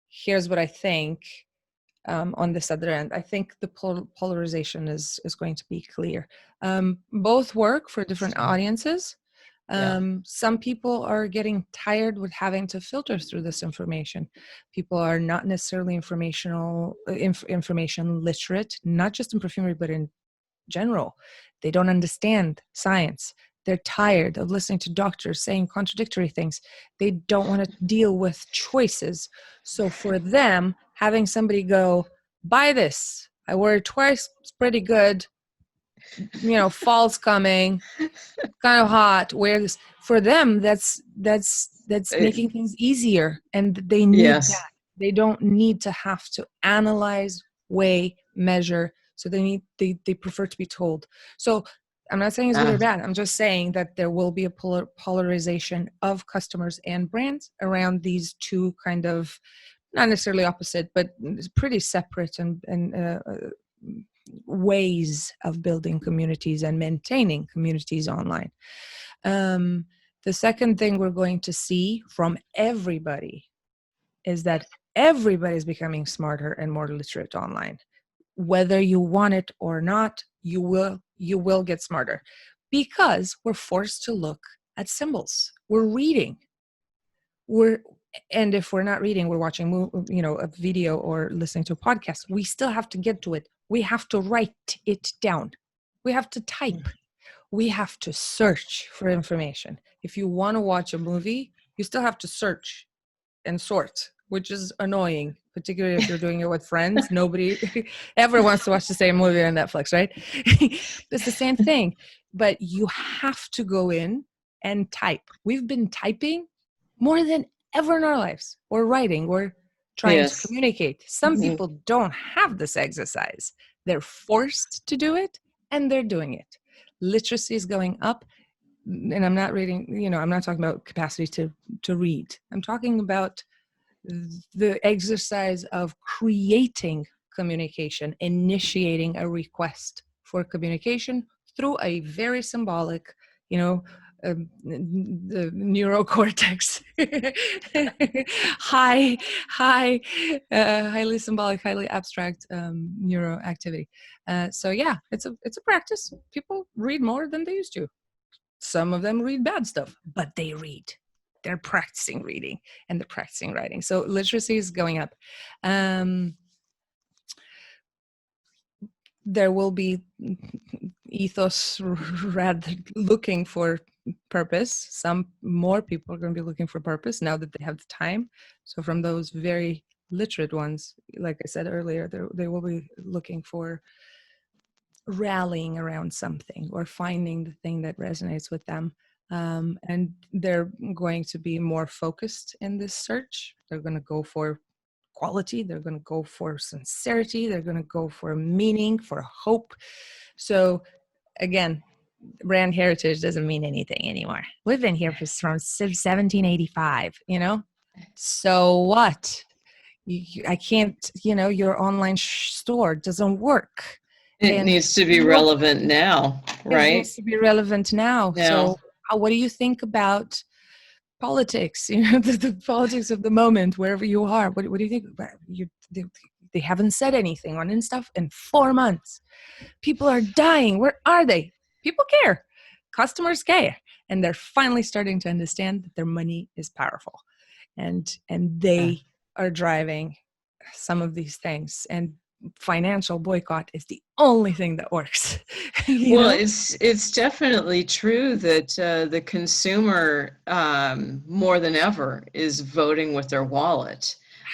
here's what I think. On this other end, I think the polarization is going to be clear. Both work for different audiences. Some people are getting tired with having to filter through this information. People are not necessarily information literate, not just in perfumery, but in general. They don't understand science. They're tired of listening to doctors saying contradictory things. They don't want to deal with choices. So for them, having somebody go, buy this, I wear it twice, it's pretty good, fall's coming, kind of hot, wear this, for them, that's making things easier, and they need that. They don't need to have to analyze, weigh, measure. So they prefer to be told. So I'm not saying it's good or bad. I'm just saying that there will be a polarization of customers and brands around these two kind of, not necessarily opposite, but pretty separate and ways of building communities and maintaining communities online. The second thing we're going to see from everybody is that everybody is becoming smarter and more literate online. Whether you want it or not, you will get smarter, because we're forced to look at symbols. We're reading. And if we're not reading, we're watching a video or listening to a podcast, we still have to get to it. We have to write it down. We have to type. We have to search for information. If you want to watch a movie, you still have to search and sort, which is annoying, particularly if you're doing it with friends. Nobody ever wants to watch the same movie on Netflix, right? It's the same thing, but you have to go in and type. We've been typing more than ever in our lives. We're writing, we're trying to communicate. Some people don't have this exercise. They're forced to do it, and they're doing it. Literacy is going up. And I'm not reading, I'm not talking about capacity to read. I'm talking about the exercise of creating communication, initiating a request for communication through a very symbolic, the neurocortex, highly symbolic, highly abstract neuroactivity. So yeah, it's a practice. People read more than they used to. Some of them read bad stuff, but they read. They're practicing reading and they're practicing writing. So literacy is going up. There will be ethos rather looking for purpose. Some more people are going to be looking for purpose now that they have the time. So from those very literate ones, like I said earlier, they will be looking for rallying around something or finding the thing that resonates with them. And they're going to be more focused in this search. They're going to go for quality. They're going to go for sincerity. They're going to go for meaning, for hope. So again, brand heritage doesn't mean anything anymore. We've been here from 1785, So what? I can't, your online store doesn't work. It needs to be relevant now, right? It needs to be relevant now. So what do you think about politics? The politics of the moment, wherever you are. What do you think? They haven't said anything on Insta in 4 months. People are dying. Where are they? People care. Customers care. and they're finally starting to understand that their money is powerful, and Yeah. they are driving some of these things, and financial boycott is the only thing that works. you Well, know it's definitely true that the consumer, more than ever, is voting with their wallet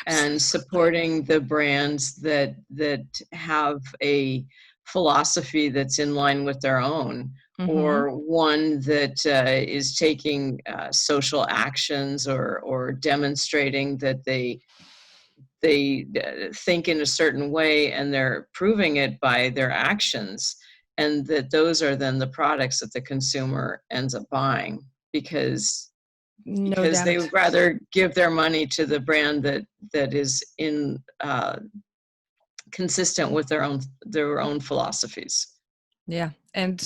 and Absolutely. supporting the brands that have a philosophy that's in line with their own, Mm-hmm. or one that is taking social actions, or demonstrating that they think in a certain way, and they're proving it by their actions, and that those are then the products that the consumer ends up buying, because No because they doubt. would rather give their money to the brand that is in consistent with their own philosophies. Yeah. And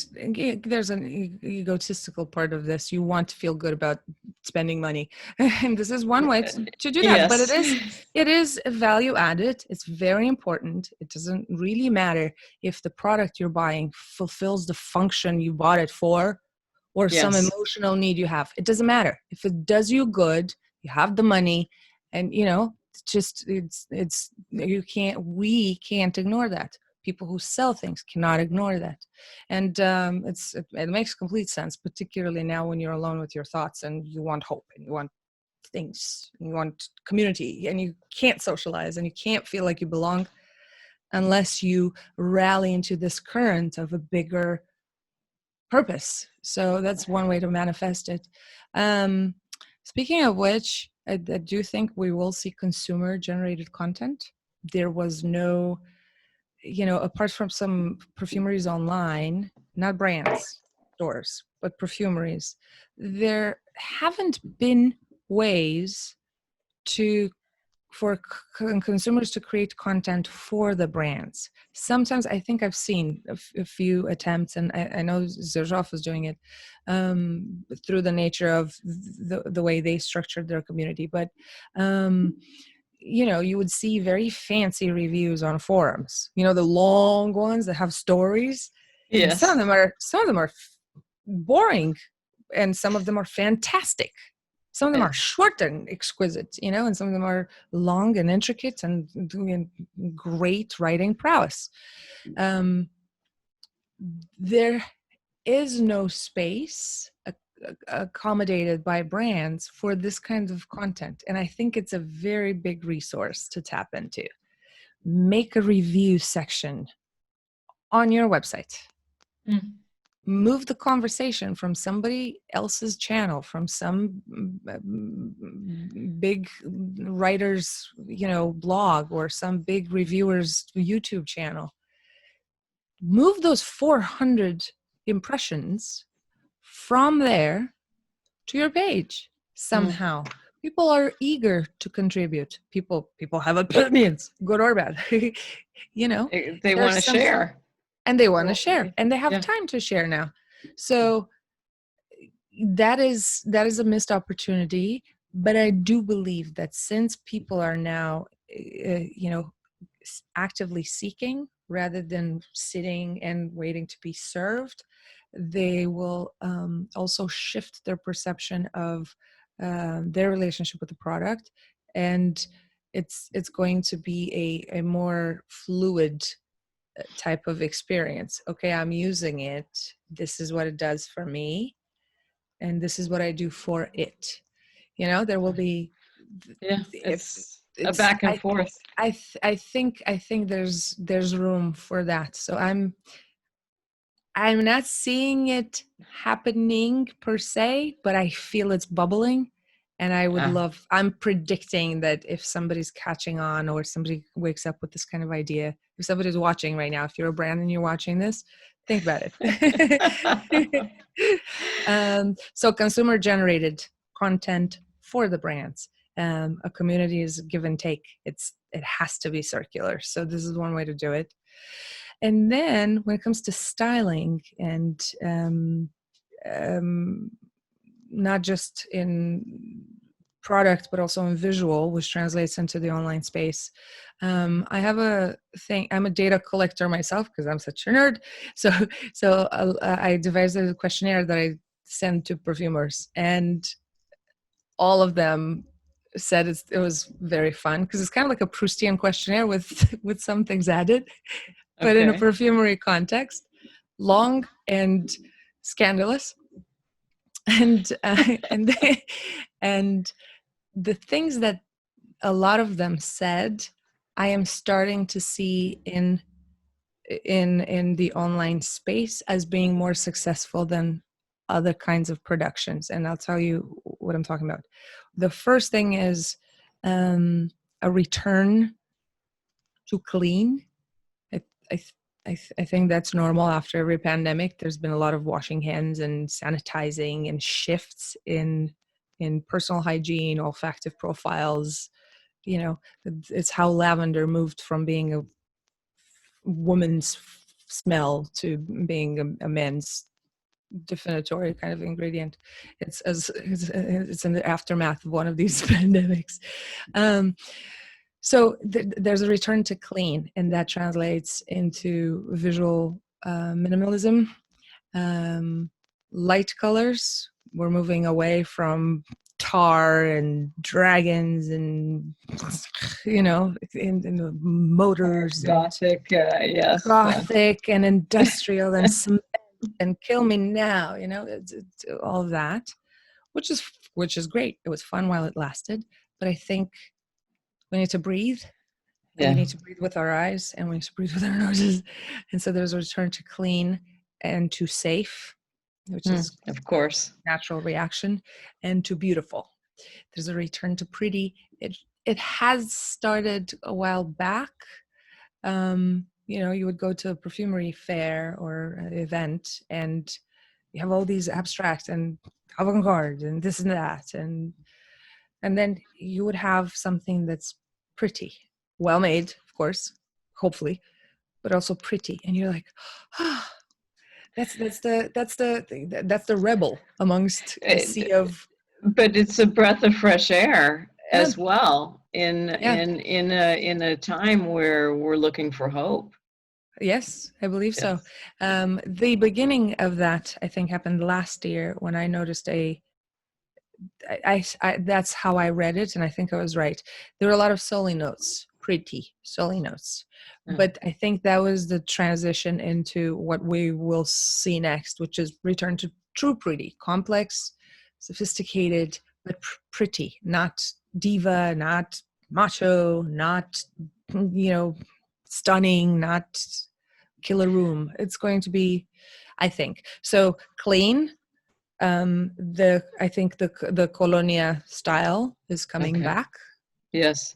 there's an egotistical part of this. You want to feel good about spending money. And this is one way to do that. But Yes. it is value added. It's very important. It doesn't really matter if the product you're buying fulfills the function you bought it for, or some Yes. emotional need you have. It doesn't matter. If it does you good, you have the money, and it's just it's we can't ignore that. People who sell things cannot ignore that. And it makes complete sense, particularly now when you're alone with your thoughts and you want hope and you want things, and you want community, and you can't socialize and you can't feel like you belong unless you rally into this current of a bigger purpose. So that's one way to manifest it. Um, Speaking of which, I do think we will see consumer generated content. There was no, apart from some perfumeries online, not brands, stores, but perfumeries, there haven't been ways to for consumers to create content for the brands. Sometimes I think I've seen a few attempts, and I know Zerjoff was doing it through the nature of the way they structured their community. But you would see very fancy reviews on forums. The long ones that have stories, and some of Yes. them are boring, and some of them are fantastic. Some of them are Yes. short and exquisite, and some of them are long and intricate and doing great writing prowess. Um, there is no space accommodated by brands for this kind of content. And I think it's a very big resource to tap into. Make a review section on your website. Mm. Move the conversation from somebody else's channel, from some big writer's blog, or some big reviewer's YouTube channel. Move those 400 impressions from there to your page Mm. somehow. People are eager to contribute. People have opinions, good or bad. They want to There's some, share. and they want to Well, share, and they have yeah. time to share now. So that is a missed opportunity. But I do believe that since people are now actively seeking rather than sitting and waiting to be served, they will also shift their perception of their relationship with the product, and it's going to be a more fluid type of experience. Okay, I'm using it, this is what it does for me, and this is what I do for it. There will be, Yeah. if It's a it's back and forth. I think there's room for that. So I'm not seeing it happening per se, but I feel it's bubbling. And Yeah. I'm predicting that if somebody's catching on, or somebody wakes up with this kind of idea, if somebody's watching right now, if you're a brand and you're watching this, think about it. So consumer generated content for the brands. A community is give and take. It has to be circular. So this is one way to do it. And then when it comes to styling, and um, not just in product but also in visual, which translates into the online space, I have a thing. I'm a data collector myself because I'm such a nerd. So I devised a questionnaire that I sent to perfumers, and all of them said it was very fun because it's kind of like a Proustian questionnaire with with some things added, but in a Okay. perfumery context, long and scandalous, and and the things that a lot of them said, I am starting to see in the online space as being more successful than other kinds of productions. And I'll tell you what I'm talking about. The first thing is a return to clean. I, I, I think that's normal after every pandemic. There's been a lot of washing hands and sanitizing and shifts in personal hygiene, olfactive profiles. You know, it's how lavender moved from being a woman's smell to being a man's definitory kind of ingredient. It's in the aftermath of one of these pandemics. So there's a return to clean, and that translates into visual minimalism, light colors. We're moving away from tar and dragons and in the motors and Gothic, yes. gothic and industrial and cement and kill me now. It's all of that, which is great. It was fun while it lasted, but I think we need to breathe, and we Yeah. need to breathe with our eyes, and we need to breathe with our noses. And so there's a return to clean and to safe, which is Of course. natural reaction, and to beautiful. There's a return to pretty. It has started a while back. You would go to a perfumery fair or an event, and you have all these abstract and avant-garde and this and that, and then you would have something that's pretty, well made, of course, hopefully, but also pretty, and you're like, ah, that's the rebel amongst a sea of. But it's a breath of fresh air Yeah, as well yeah. in a time where we're looking for hope. Yes, I believe so. Yes. The beginning of that, I think, happened last year when I noticed that's how I read it, and I think I was right. There were a lot of soli notes, pretty soli notes, Yeah. but I think that was the transition into what we will see next, which is return to true pretty, complex, sophisticated, but pretty, not diva, not macho, not stunning, not killer room. It's going to be, I think, so clean. I think the colonia style is coming Okay. back. Yes.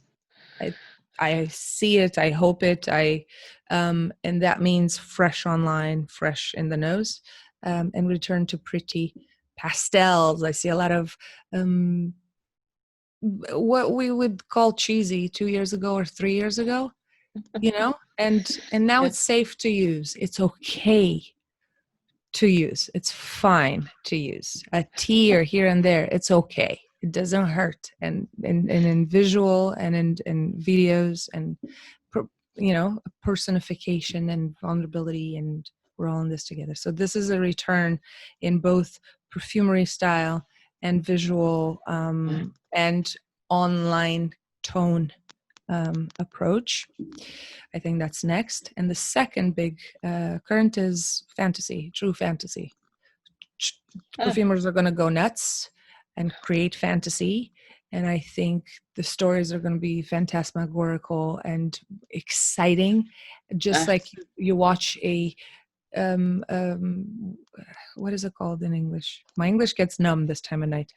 I see it. I hope it. And that means fresh online, fresh in the nose, and return to pretty pastels. I see a lot of what we would call cheesy 2 years ago or 3 years ago, and now Yeah. it's safe to use. It's okay to use. It's fine to use. A tear here and there, it's okay. It doesn't hurt. And in visual and in videos and personification and vulnerability, and we're all in this together. So this is a return in both perfumery style and visual and online tone approach. I think that's next. And the second big current is fantasy, true fantasy. Ah, Perfumers are going to go nuts and create fantasy. And I think the stories are going to be phantasmagorical and exciting. Just ah. like you watch um, um, what is it called in English? My English gets numb this time of night.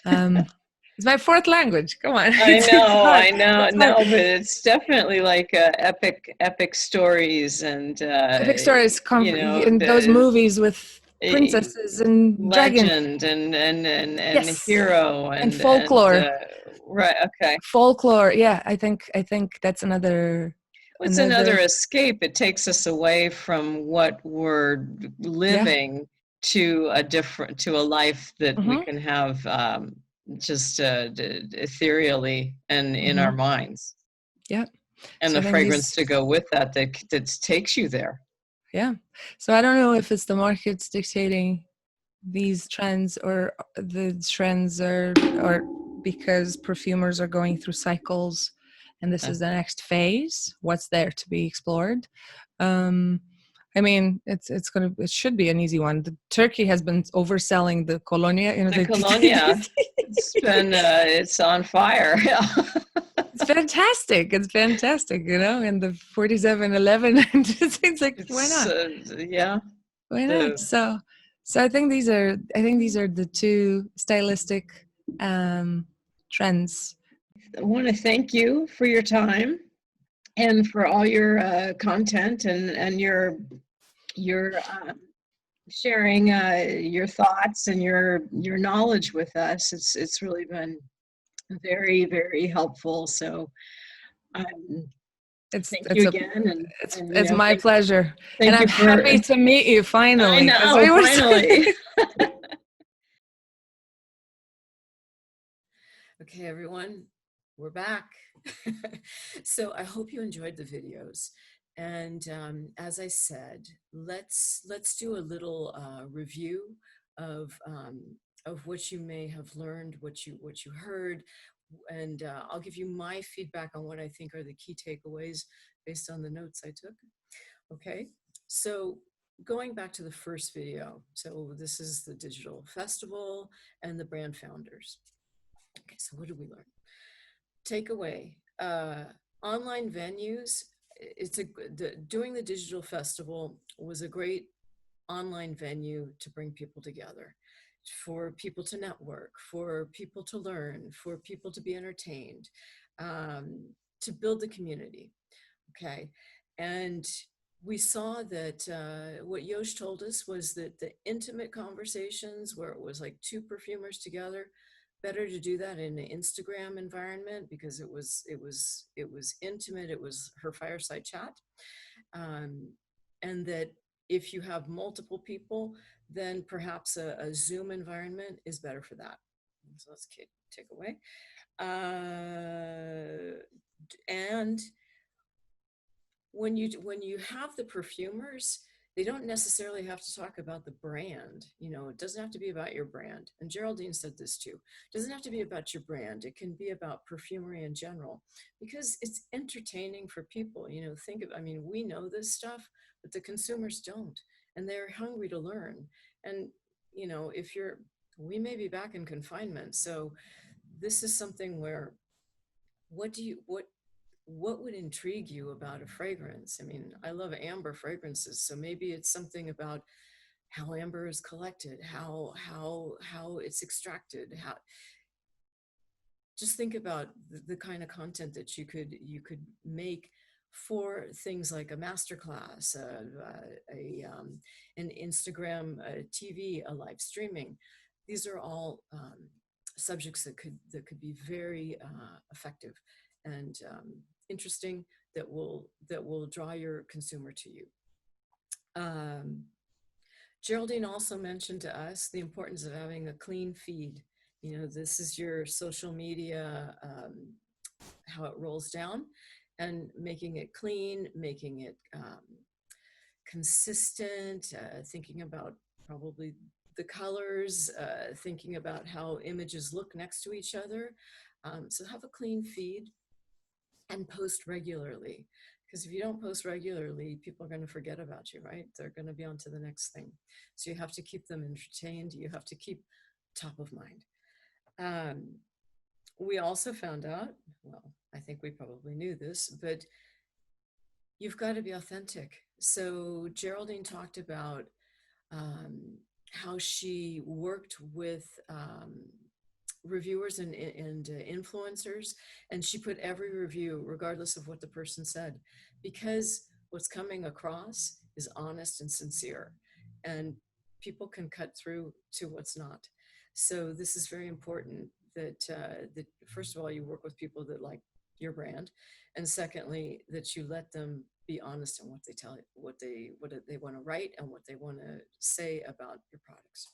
It's my fourth language. Come on, it's hard. I know, It's hard. no, but it's definitely like epic stories and Epic stories in those the movies with princesses and dragons. legend and Yes, hero and and folklore. right, okay. Folklore. Yeah, I think that's another It's another. another escape. It takes us away from what we're Yeah. living to a life that we Mm-hmm. can have just ethereally and in our Mm-hmm. minds, Yeah. and So the I think fragrance these. to go with that takes you there. Yeah. So I don't know if it's the markets dictating these trends, or the trends or because perfumers are going through cycles and this is the next phase, what's there to be explored? I mean, it should be an easy one. The Turkey has been overselling the Colonia, The Colonia, it's on fire. It's fantastic. It's fantastic, and the 4711, it's like, why It's not? yeah. Why not? So I think these are the two stylistic trends. I want to thank you for your time and for all your content and your sharing your thoughts and your knowledge with us. It's really been very, very helpful. So It's thank you it's a again, it's my pleasure, and thank I'm you for. happy to meet you I finally, because know, we were finally. Okay, everyone, we're back. So I hope you enjoyed the videos. And as I said, let's do a little review of what you may have learned, what you heard, and I'll give you my feedback on what I think are the key takeaways based on the notes I took. Okay, so going back to the first video, so this is the digital festival and the brand founders. Okay, so what did we learn? Takeaway, online venues, doing the digital festival was a great online venue to bring people together, for people to network, for people to learn, for people to be entertained, to build the community. Okay, and we saw that what Yosh told us was that the intimate conversations where it was like two perfumers together, better to do that in an Instagram environment, because it was intimate. It was her fireside chat, and that if you have multiple people, then perhaps a Zoom environment is better for that. So let's take away. And when you have the perfumers, they don't necessarily have to talk about the brand. It doesn't have to be about your brand. And Geraldine said this too. It doesn't have to be about your brand. It can be about perfumery in general, because it's entertaining for people. We know this stuff, but the consumers don't, and they're hungry to learn. And we may be back in confinement, so this is something where, what would intrigue you about a fragrance? I mean, I love amber fragrances, so maybe it's something about how amber is collected, how it's extracted. Just think about the kind of content that you could make for things like a masterclass, an Instagram TV, a live streaming. These are all subjects that could be very effective and interesting, that will draw your consumer to you. Geraldine also mentioned to us the importance of having a clean feed. This is your social media, how it rolls down, and making it clean, making it consistent, thinking about probably the colors, thinking about how images look next to each other. So have a clean feed and post regularly. Because if you don't post regularly, people are going to forget about you, right? They're going to be on to the next thing. So you have to keep them entertained. You have to keep top of mind. We also found out, well, I think we probably knew this, but you've got to be authentic. So Geraldine talked about how she worked with reviewers and influencers, and she put every review, regardless of what the person said, because what's coming across is honest and sincere, and people can cut through to what's not. So this is very important, that first of all, you work with people that like your brand, and secondly, that you let them be honest in what they tell you, what they want to write, and what they want to say about your products.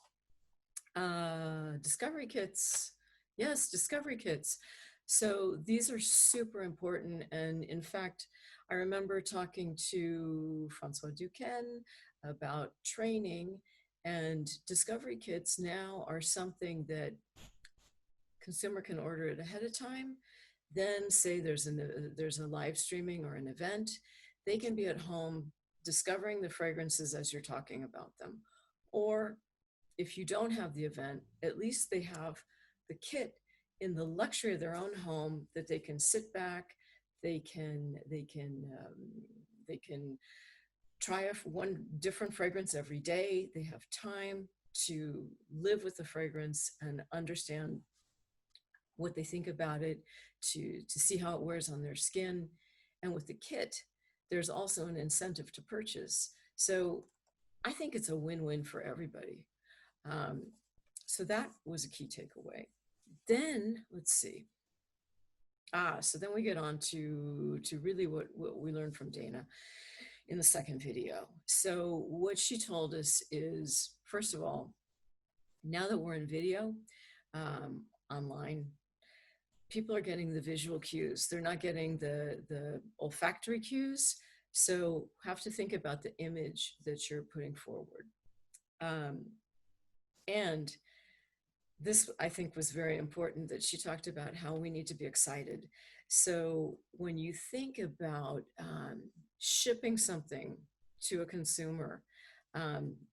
Discovery kits. Yes, discovery kits. So these are super important. And in fact, I remember talking to Francois Duquesne about training, And discovery kits now are something that consumer can order it ahead of time. Then say there's a live streaming or an event, they can be at home discovering the fragrances as you're talking about them. Or if you don't have the event, at least they have the kit in the luxury of their own home that they can sit back, they can try one different fragrance every day. They have time to live with the fragrance and understand what they think about it, to see how it wears on their skin. And with the kit, there's also an incentive to purchase. So I think it's a win-win for everybody. So that was a key takeaway. Then let's see. So then we get on to really what we learned from Dana in the second video. So what she told us is, first of all, now that we're in video, online, people are getting the visual cues. They're not getting the olfactory cues. So have to think about the image that you're putting forward. And this, I think, was very important, that she talked about how we need to be excited. So when you think about shipping something to a consumer,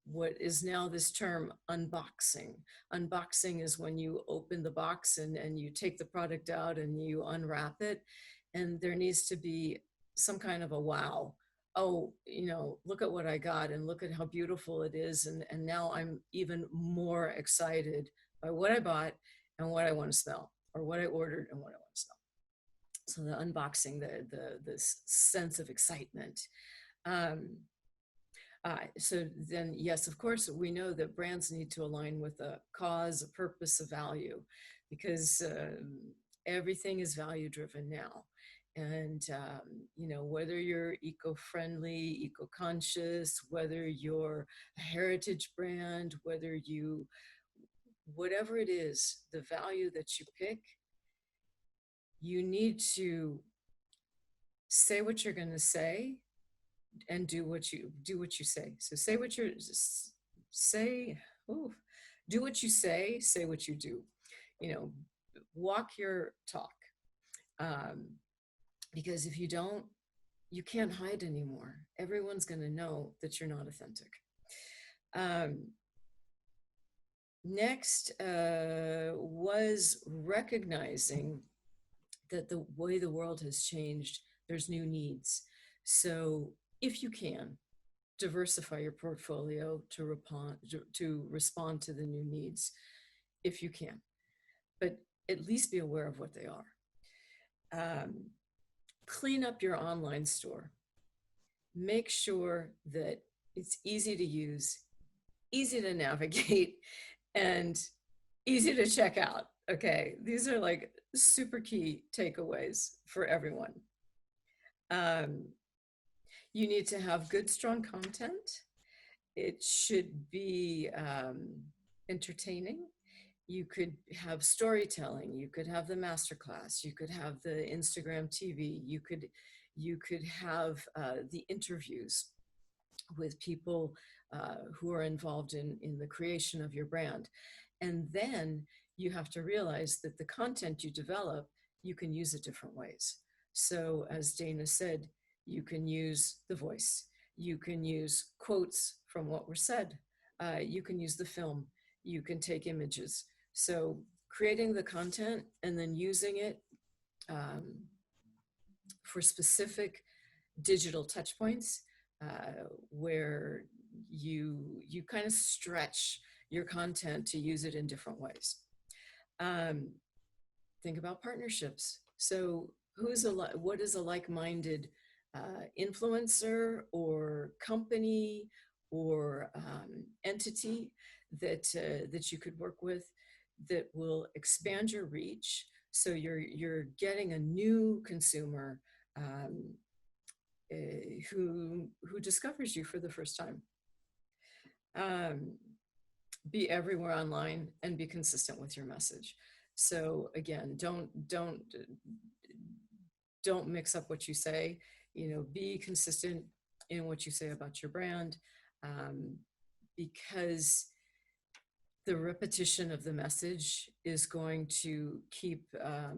what is now this term unboxing. Unboxing is when you open the box and you take the product out and you unwrap it, and there needs to be some kind of a wow. Oh, look at what I got, and look at how beautiful it is. And now I'm even more excited by what I bought and what I want to smell, or what I ordered and what I want to smell. So the unboxing, the sense of excitement. So then, yes, of course, we know that brands need to align with a cause, a purpose, a value, because everything is value driven now. And, whether you're eco-friendly, eco-conscious, whether you're a heritage brand, whatever it is, the value that you pick, you need to say what you're going to say and do what you say. So say what you're say. Ooh, do what you say what you do. Walk your talk. Because if you don't, you can't hide anymore. Everyone's going to know that you're not authentic. Next was recognizing that the way the world has changed, there's new needs. So if you can, diversify your portfolio to respond to the new needs, if you can, but at least be aware of what they are. Clean up your online store. Make sure that it's easy to use, easy to navigate, and easy to check out. Okay, these are like super key takeaways for everyone. You need to have good, strong content. It should be entertaining. You could have storytelling. You could have the masterclass. You could have the Instagram TV. You could have the interviews with people who are involved in the creation of your brand. And then you have to realize that the content you develop, you can use it different ways. So as Dana said, you can use the voice. You can use quotes from what were said. You can use the film. You can take images. So creating the content and then using it for specific digital touch points where you kind of stretch your content to use it in different ways. Think about partnerships. So what is a like-minded influencer or company or entity that you could work with that will expand your reach, so you're getting a new consumer who discovers you for the first time. Be everywhere online and be consistent with your message. So again, don't mix up what you say. Be consistent in what you say about your brand. because the repetition of the message is going to keep the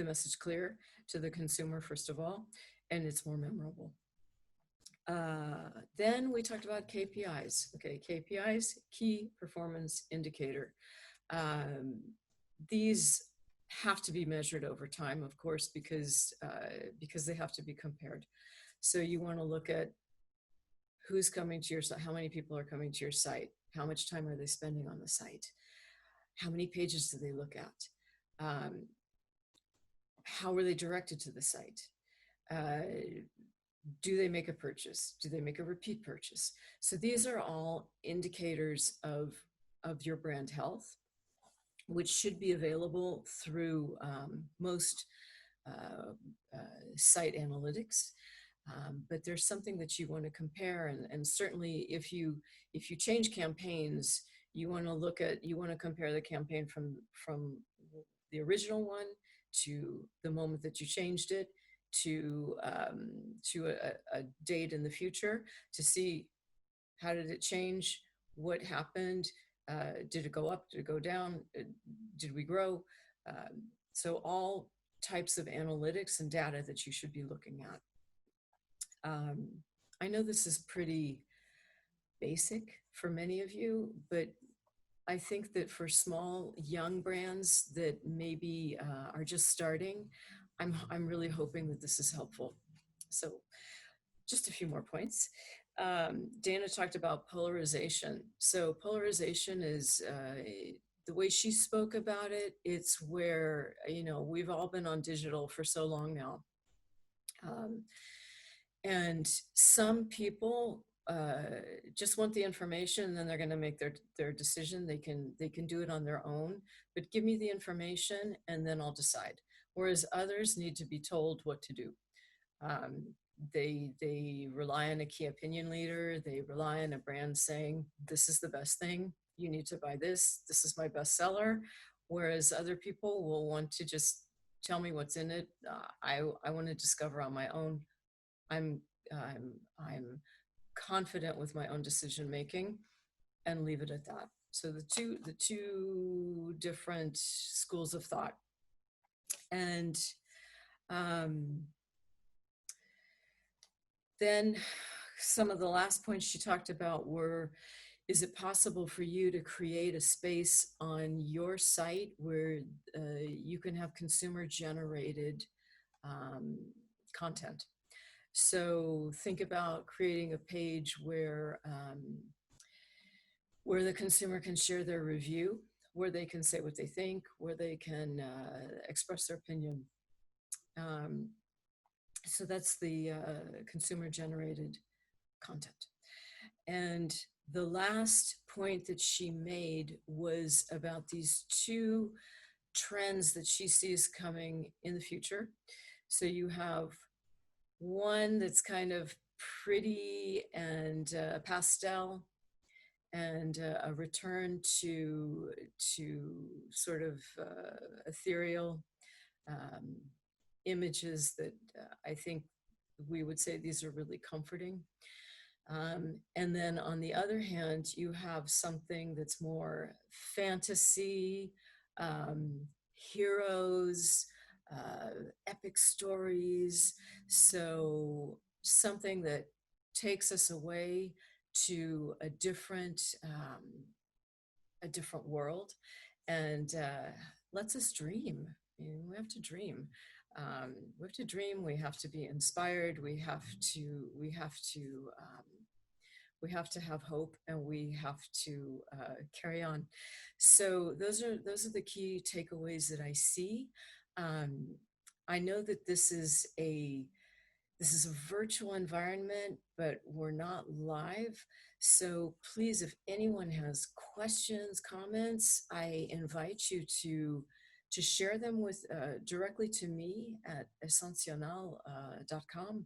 message clear to the consumer, first of all, and it's more memorable. Then we talked about KPIs. Okay, KPIs, key performance indicator. These have to be measured over time, of course, because they have to be compared. So you want to look at who's coming to your site, how many people are coming to your site, how much time are they spending on the site, how many pages do they look at, how were they directed to the site, do they make a purchase, do they make a repeat purchase? So these are all indicators of your brand health, which should be available through most site analytics. But there's something that you want to compare, and certainly if you change campaigns, you want to compare the campaign from the original one to the moment that you changed it to a date in the future, to see how did it change, what happened, did it go up, did it go down, did we grow? So all types of analytics and data that you should be looking at. I know this is pretty basic for many of you, but I think that for small, young brands that maybe are just starting, I'm really hoping that this is helpful. So just a few more points. Dana talked about polarization. So polarization is the way she spoke about it. It's where, we've all been on digital for so long now. And some people just want the information, and then they're going to make their decision. They can do it on their own, but give me the information and then I'll decide. Whereas others need to be told what to do. They rely on a key opinion leader. They rely on a brand saying, this is the best thing. You need to buy this. This is my best seller. Whereas other people will want to just tell me what's in it. I want to discover on my own. I'm confident with my own decision making, and leave it at that. So the two different schools of thought. And then some of the last points she talked about were, is it possible for you to create a space on your site where you can have consumer generated content? So think about creating a page where the consumer can share their review, where they can say what they think, where they can express their opinion. So that's the consumer generated content. And the last point that she made was about these two trends that she sees coming in the future. So you have one that's kind of pretty and pastel, and a return to sort of ethereal images that I think we would say these are really comforting. And then on the other hand, you have something that's more fantasy, heroes, epic stories. So something that takes us away to a different world, and lets us dream. We have to dream. We have to dream. We have to be inspired. We have to have hope, and we have to carry on. So those are the key takeaways that I see. I know that this is a virtual environment, but we're not live. So please, if anyone has questions, comments, I invite you to share them with directly to me at Essencional.com.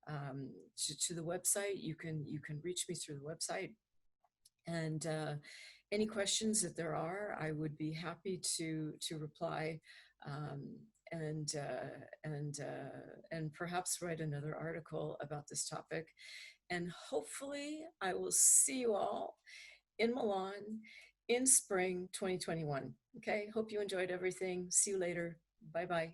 To the website. You can reach me through the website, and any questions that there are, I would be happy to reply, and perhaps write another article about this topic. And hopefully I will see you all in Milan in spring 2021. Okay, hope you enjoyed everything. See you later. Bye-bye.